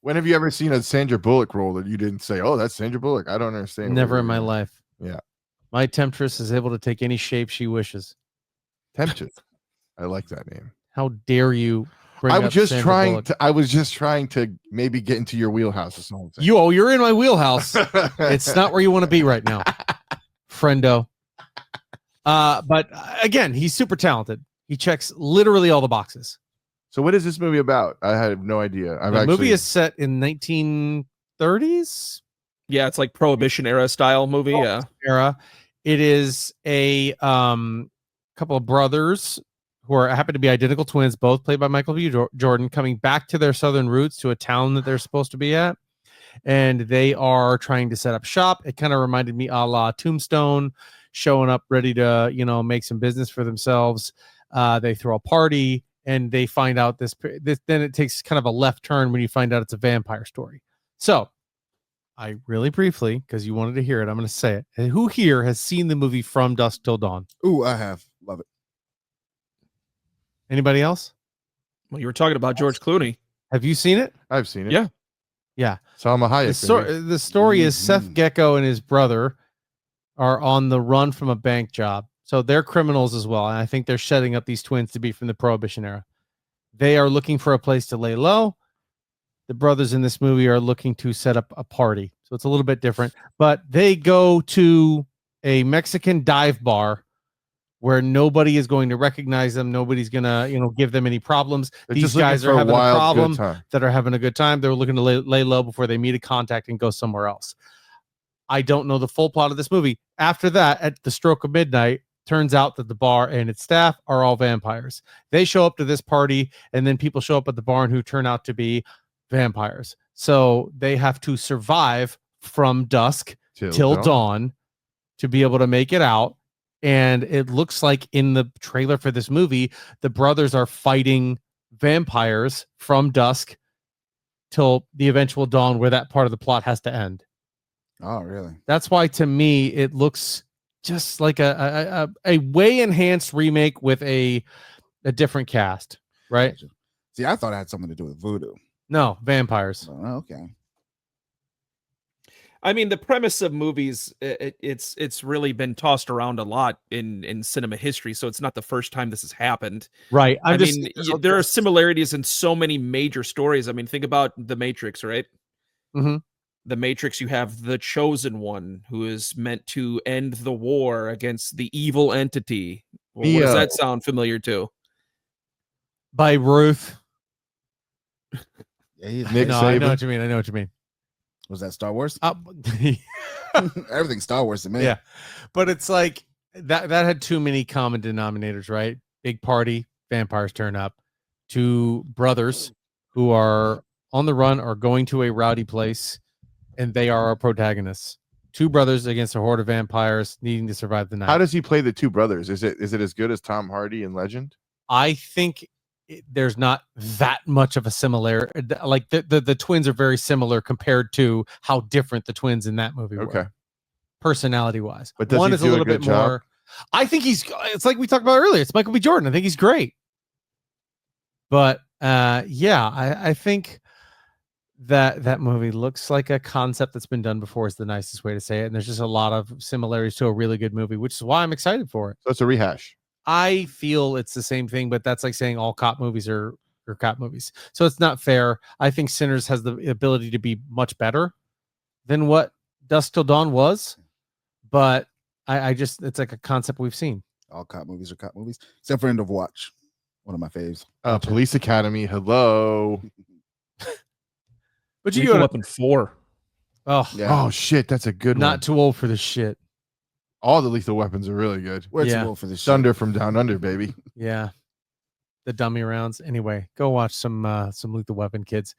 When have you ever seen a Sandra Bullock role that you didn't say, oh, that's Sandra Bullock? I don't understand. Never in my life. Yeah. My temptress is able to take any shape she wishes. Temptress. I like that name. How dare you? I was just trying to maybe get into your wheelhouse or something. You're in my wheelhouse. It's not where you want to be right now, friendo. But again, he's super talented. He checks literally all the boxes. So what is this movie about? I have no idea. The movie is set in 1930s. Yeah, it's like Prohibition era style movie. Yeah, era. It is a couple of brothers who happen to be identical twins, both played by Michael B. Jordan, coming back to their southern roots to a town that they're supposed to be at. And they are trying to set up shop. It kind of reminded me a la Tombstone, showing up ready to, make some business for themselves. They throw a party and they find out this, then it takes kind of a left turn when you find out it's a vampire story. So I really briefly, because you wanted to hear it, I'm going to say it. Who here has seen the movie From Dusk Till Dawn? Ooh, I have. Love it. Anybody else? Well, you were talking about George Clooney. Have you seen it? I've seen it. Yeah. Yeah. Salma Hayek. The story is Seth Gecko and his brother are on the run from a bank job. So they're criminals as well. And I think they're setting up these twins to be from the Prohibition era. They are looking for a place to lay low. The brothers in this movie are looking to set up a party. So it's a little bit different. But they go to a Mexican dive bar where nobody is going to recognize them. Nobody's gonna, give them any problems. They're These just looking guys for are a having a wild, good problem time. that are having a good time. They're looking to lay low before they meet a contact and go somewhere else. I don't know the full plot of this movie. After that, at the stroke of midnight, turns out that the bar and its staff are all vampires. They show up to this party, and then people show up at the barn who turn out to be vampires. So they have to survive from dusk till dawn to be able to make it out. And it looks like in the trailer for this movie, the brothers are fighting vampires from dusk till the eventual dawn, where that part of the plot has to end. Oh, really? That's why, to me, it looks just like a way enhanced remake with a different cast, right? Gotcha. See, I thought it had something to do with voodoo. No, vampires. Oh, okay. I mean, the premise of movies, it's really been tossed around a lot in cinema history, so it's not the first time this has happened. Right. I mean, there are similarities in so many major stories. I mean, think about The Matrix, right? Mm-hmm. The Matrix, you have the chosen one who is meant to end the war against the evil entity. Well, what does that sound familiar to? By Ruth. Yeah, Nick No, Saban. I know what you mean. I know what you mean. Was that Star Wars? Yeah. Everything Star Wars to me. Yeah. But it's like that had too many common denominators, right? Big party, vampires turn up. Two brothers who are on the run are going to a rowdy place, and they are our protagonists. Two brothers against a horde of vampires needing to survive the night. How does he play the two brothers? Is it as good as Tom Hardy in Legend? I think there's not that much of a similarity. Like the twins are very similar compared to how different the twins in that movie were. Okay. Personality wise, But does one he is a do a little good bit job? more. I think it's like we talked about earlier. It's Michael B. Jordan. I think he's great. But yeah, I think that movie looks like a concept that's been done before is the nicest way to say it. And there's just a lot of similarities to a really good movie, which is why I'm excited for it. So it's a rehash. I feel it's the same thing, but that's like saying all cop movies are cop movies. So it's not fair. I think Sinners has the ability to be much better than what Dusk Till Dawn was. But I just, it's like a concept we've seen. All cop movies are cop movies, except for End of Watch, one of my faves. Police Academy. Hello. But you Lethal go to, Weapon 4. oh, Yeah, Oh shit, that's a good not one. too old for this shit. All the Lethal Weapons are really good. we're Yeah. too old for this. Shit. Thunder from Down Under, baby. Yeah. The dummy rounds. Anyway, go watch some Lethal Weapon, kids,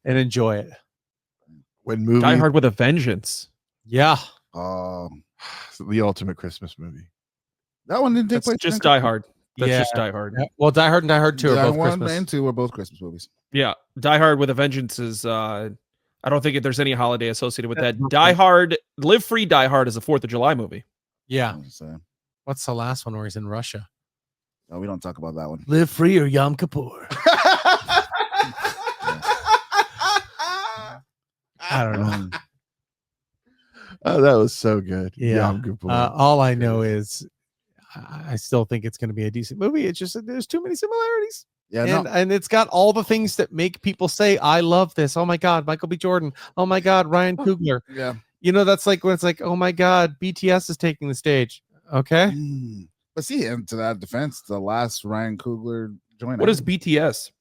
and enjoy it. When movie, Die Hard with a Vengeance. Yeah. the ultimate Christmas movie. That one didn't take That's place. just in Die Hard. That's Yeah. just Die Hard. Yeah. Well, Die Hard and Die Hard 2 are Die both 1 Christmas. and 2 are both Christmas movies. Yeah, Die Hard with a Vengeance is. I don't think there's any holiday associated with that. That's Die Hard, Live Free, Die Hard is a 4th of July movie. Yeah. So, What's the last one where he's in Russia? no, we don't talk about that one. Live Free or Yom Kippur? I don't know. Oh, that was so good. Yeah. Yom Kippur. All I know is I still think it's going to be a decent movie. It's just that there's too many similarities. Yeah, And it's got all the things that make people say, I love this. Oh my God, Michael B. Jordan. Oh my God, Ryan Coogler. yeah. You know, that's like when it's like, oh my God, BTS is taking the stage. Okay. But see, and to that defense, the last Ryan Coogler joint. What is BTS?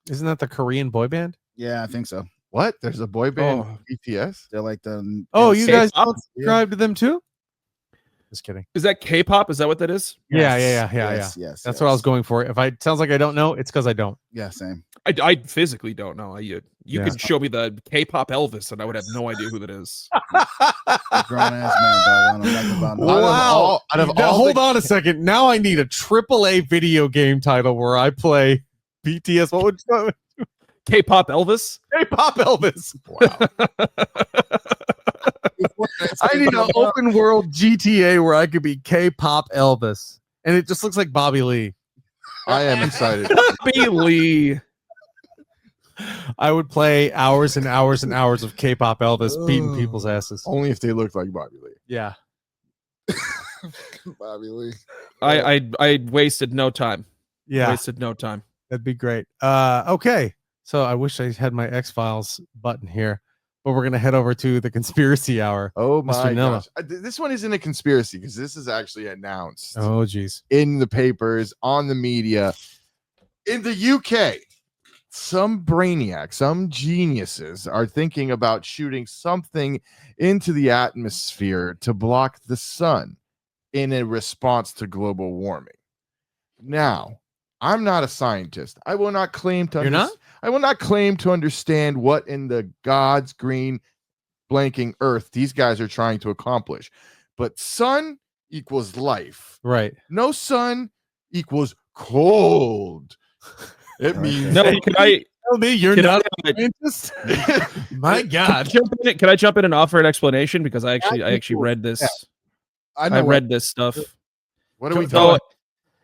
Isn't that the Korean boy band? Yeah, I think so. What? There's a boy band Oh. BTS? They're like the. Oh, you guys K-pop? don't subscribe to them too? Just kidding. Is that K-pop? Is that what that is? Yeah. Yes. That's what I was going for. If it sounds like I don't know, it's because I don't. Yeah, same. I physically don't know. You Yeah. could show me the K-pop Elvis, and I would have no idea who that is. Grown ass man, dog. I'm not about no- Wow. Out of Now, all hold the- on a second. Now I need a AAA video game title where I play BTS. What would K-pop Elvis? K-pop Elvis? Wow. I need an open world GTA where I could be K-pop Elvis, and it just looks like Bobby Lee. I am excited. Bobby Lee. I would play hours and hours and hours of K-pop Elvis beating people's asses. Only if they look like Bobby Lee. Yeah. Bobby Lee. I wasted no time. Yeah. Wasted no time. That'd be great. Okay. So I wish I had my X-Files button here, but we're gonna head over to the conspiracy hour. Oh Mr. my Nilla. gosh. This one isn't a conspiracy because this is actually announced Oh, geez. in the papers, on the media. In the UK, some brainiacs, some geniuses are thinking about shooting something into the atmosphere to block the sun in a response to global warming. Now, I'm not a scientist. I will not claim to You're not? I will not claim to understand what in the God's green blanking earth these guys are trying to accomplish. But sun equals life. Right. No sun equals cold. It means No, can I? Tell me you're Can not I- a scientist. My Can I God. jump in? Can I jump in and offer an explanation because I actually read this. I know I what read this stuff. what are we So, talking?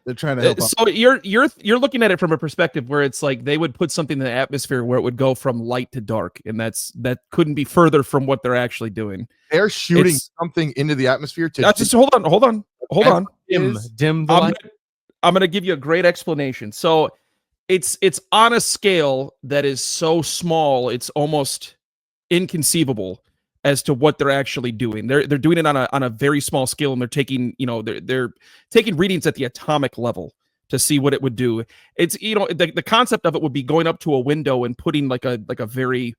they're trying to help. out. so you're looking at it from a perspective where it's like they would put something in the atmosphere where it would go from light to dark, and that couldn't be further from what they're actually doing. They're shooting it's- something into the atmosphere to Just hold on. Dim the light. I'm gonna give you a great explanation. So it's on a scale that is so small it's almost inconceivable as to what they're actually doing. They're doing it on a very small scale, and they're taking they're taking readings at the atomic level to see what it would do. It's the concept of it would be going up to a window and putting like a very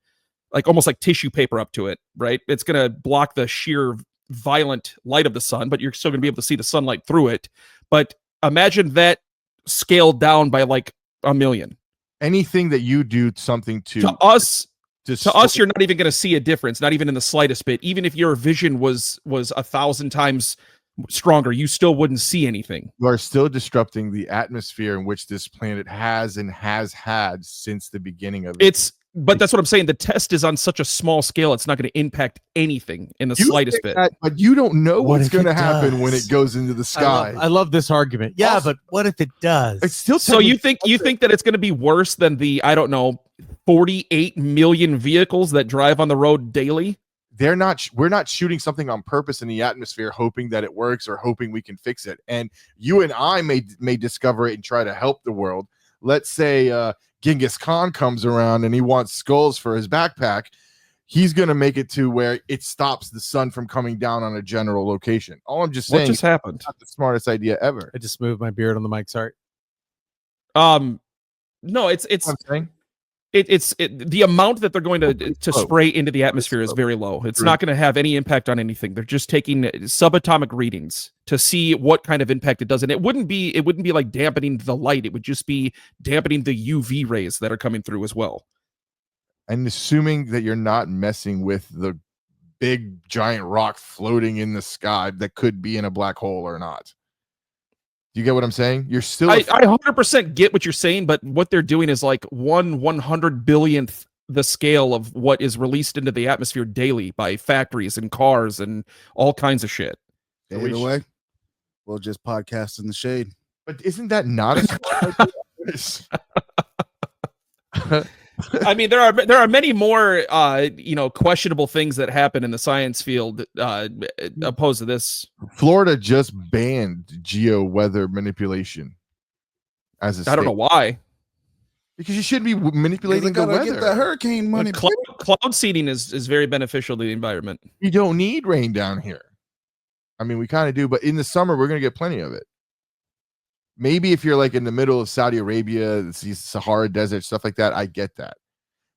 almost like tissue paper up to it, right? It's gonna block the sheer violent light of the sun, but you're still gonna be able to see the sunlight through it. But imagine that scaled down by like 1 million. anything that you do something to To destroy- us, you're not even going to see a difference, not even in the slightest bit. Even if your vision was 1,000 times stronger, you still wouldn't see anything. you are still disrupting the atmosphere in which this planet has and has had since the beginning of it. But that's what I'm saying. The test is on such a small scale; it's not going to impact anything in the You slightest think bit. that, but you don't know What what's if going to it happen when does? it goes into the sky. I love this argument. Yeah, Also- but what if it does? It's still So you think that it's going to be worse than the 48 million vehicles that drive on the road daily? we're not shooting something on purpose in the atmosphere hoping that it works or hoping we can fix it, and you and I may discover it and try to help the world. Let's say Genghis Khan comes around and he wants skulls for his backpack. He's going to make it to where it stops the sun from coming down on a general location. All I'm just What saying, just happened? it's not the smartest idea ever. I just moved my beard on the mic. Sorry. No, it's You know what I'm saying? the amount that they're going to low. spray into the atmosphere is very low. It's True. not going to have any impact on anything. They're just taking subatomic readings to see what kind of impact it does. And it wouldn't be like dampening the light. It would just be dampening the UV rays that are coming through as well. And assuming that you're not messing with the big giant rock floating in the sky that could be in a black hole or not. Do you get what I'm saying? You're still I 100% get what you're saying, but what they're doing is like 1/100 billionth the scale of what is released into the atmosphere daily by factories and cars and all kinds of shit. Either way, we'll just podcast in the shade. but isn't that not a smart idea? I mean, there are many more questionable things that happen in the science field opposed to this. Florida just banned geo weather manipulation as a I don't know state. why. Because you shouldn't be They manipulating the gotta weather. get that hurricane money. Cloud seeding is very beneficial to the environment. You don't need rain down here. I mean, we kind of do, but in the summer we're gonna get plenty of it. Maybe if you're like in the middle of Saudi Arabia, the Sahara Desert, stuff like that, I get that.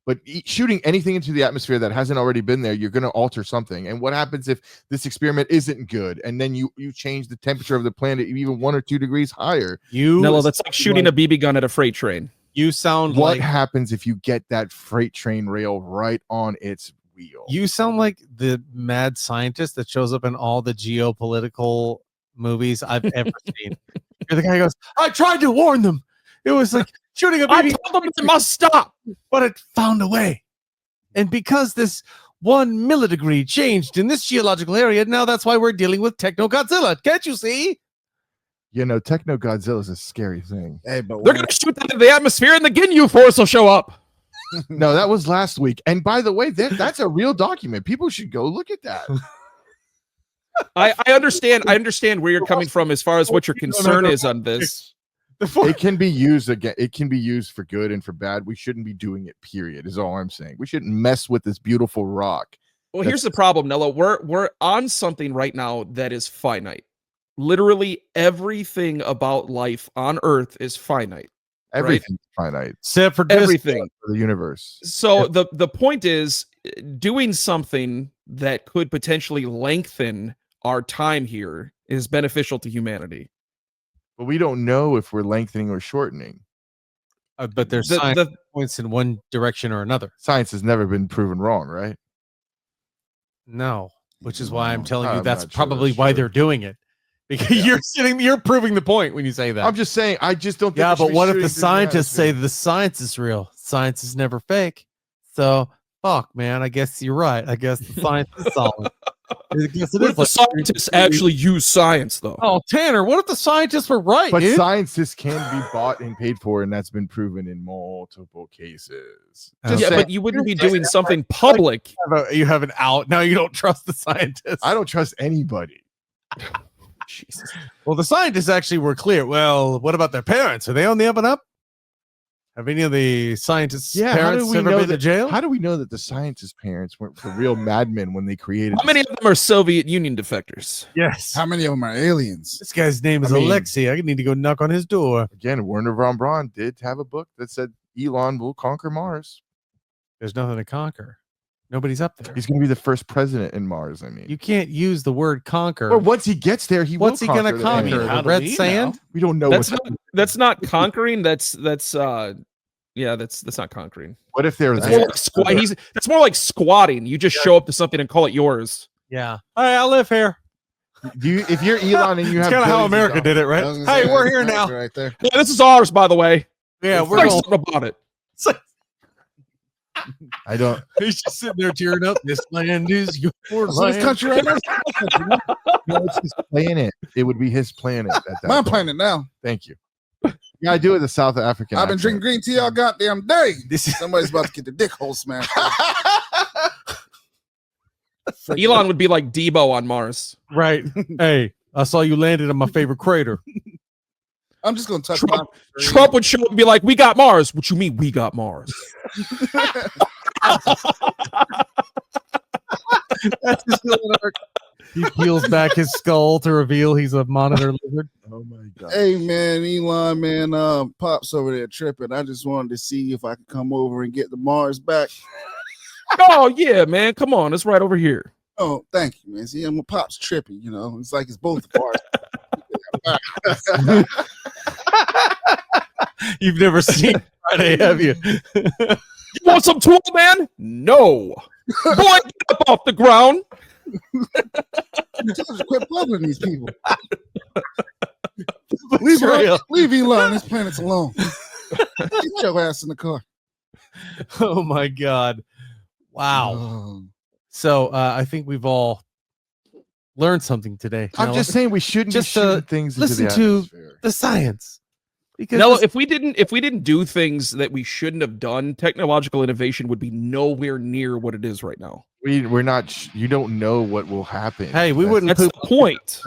But shooting anything into the atmosphere that hasn't already been there, you're going to alter something. And what happens if this experiment isn't good, and then you change the temperature of the planet even 1 or 2 degrees higher? Nello, that's like shooting a BB gun at a freight train. You sound What like happens if you get that freight train rail right on its wheel? you sound like the mad scientist that shows up in all the geopolitical movies I've ever seen. You're the guy who goes, I tried to warn them. It was like shooting a I BB, told them they must stop. but it found a way. And because this 1 millidegree changed in this geological area, now that's why we're dealing with Techno Godzilla. Can't you see? You know, Techno Godzilla is a scary thing. Hey, but They're going to shoot that into the atmosphere, and the Ginyu Force will show up. No, that was last week. And by the way, that's a real document. People should go look at that. I understand where you're coming from as far as what your concern is on this. It can be used again. It can be used for good and for bad. We shouldn't be doing it. Period. Is all I'm saying. We shouldn't mess with this beautiful rock. Well, here's the problem, Nello. We're on something right now that is finite. Literally everything about life on Earth is finite. Everything's finite. Except for Everything. For the universe. So the point is doing something that could potentially lengthen our time here is beneficial to humanity. But we don't know if we're lengthening or shortening. But there's The- science the- that points in one direction or another. Science has never been proven wrong, right? No, which is why I'm telling you I'm that's not sure probably that's why true. they're doing it. Because you're proving the point when you say that. I'm just saying. I just don't. Think Yeah, we should but be what if shooting the through scientists say atmosphere. the science is real? Science is never fake. So fuck, man. I guess you're right. I guess the science is solid. I guess it What is if the like- scientists actually use science, though? Oh, Tanner, what if the scientists were right, But dude? scientists can be bought and paid for, and that's been proven in multiple cases. Just Yeah, saying, but you wouldn't be doing something public. You have an out. Now you don't trust the scientists. I don't trust anybody. Jesus. Well, the scientists actually were clear. Well, what about their parents? Are they on the up and up? Have any of the scientists' Yeah, how parents do we ever know been to that? jail? How do we know that the scientists' parents weren't the real madmen when they created? How many of them are Soviet Union defectors? Yes. How many of them are aliens? This guy's name is I mean- Alexei. I need to go knock on his door. Again, Werner von Braun did have a book that said Elon will conquer Mars. There's nothing to conquer. Nobody's up there. He's going to be the first president in Mars. I mean, You can't use the word conquer. or once he gets there, he What's he will going to the conquer? alien. how The do red we sand? We don't know. That's what's- not conquering. That's yeah, that's not conquering. What if they're That's there? more like that's more like squatting. You just show up to something and call it yours. Yeah. Hey, I live here. Do you, if you're Elon and you It's have kind of how billions of America did it, I right? was gonna Hey, say, we're that's here the now. character right there. Yeah, this is ours, by the way. Yeah, Say we're all, something about it. I don't. he's just sitting there tearing up. This land is your So this land. country right now, No, it's his planet. It would be his planet. At that my point. planet now. Thank you. You gotta do it the South African. I've been drinking green tea all goddamn day. This is Somebody's about to get the dick hole smashed. Elon would be like Debo on Mars. right. Hey, I saw you landed in my favorite crater. I'm just gonna touch Trump- my Trump would show up and be like, "We got Mars." What you mean, we got Mars? That's his villain arc. He peels back his skull to reveal he's a monitor lizard. Oh my god. Hey man, Elon, man, Pops over there tripping. I just wanted to see if I could come over and get the Mars back. Oh yeah, man. Come on, it's right over here. Oh, thank you, man. See, I'm Pops tripping, you know. It's like it's both of ours. You've never seen Friday, have you? You want some tool, man? No. Boy, get up off the ground. Just quit bubbling these people. Betrayal. Leave Elon on his planets alone. Get your ass in the car. Oh my god. Wow. Oh. So I think we've all learned something today. I'm Now, just saying we shouldn't just, be shooting things into listen the to atmosphere. the science. Because No, this- if we didn't do things that we shouldn't have done, technological innovation would be nowhere near what it is right now. We're not. You don't know what will happen. hey, we That's- wouldn't That's poop. the point.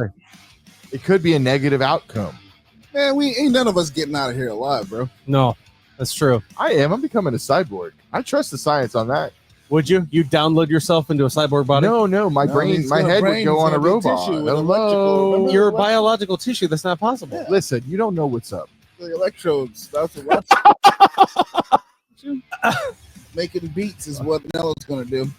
It could be a negative outcome. Man, we ain't none of us getting out of here alive, bro. No, that's true. I am. I'm becoming a cyborg. I trust the science on that. Would you? You download yourself into a cyborg body? No, my No, brain, he's my got a head would brain, go it's on a gonna be robot. tissue with Hello. electrical. Remember Your what- biological tissue. That's not possible. Yeah. Listen, you don't know what's up. The electrodes. That's what making beats is what Nello's gonna do.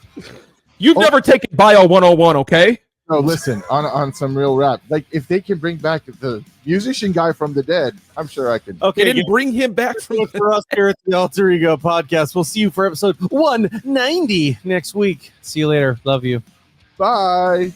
You've never taken Bio 101, okay? No, listen, on some real rap. Like if they can bring back the musician guy from the dead, I'm sure I could. They Okay, didn't bring him back from Look for us here at the Alter Ego Podcast. We'll see you for episode 190 next week. See you later. Love you. Bye.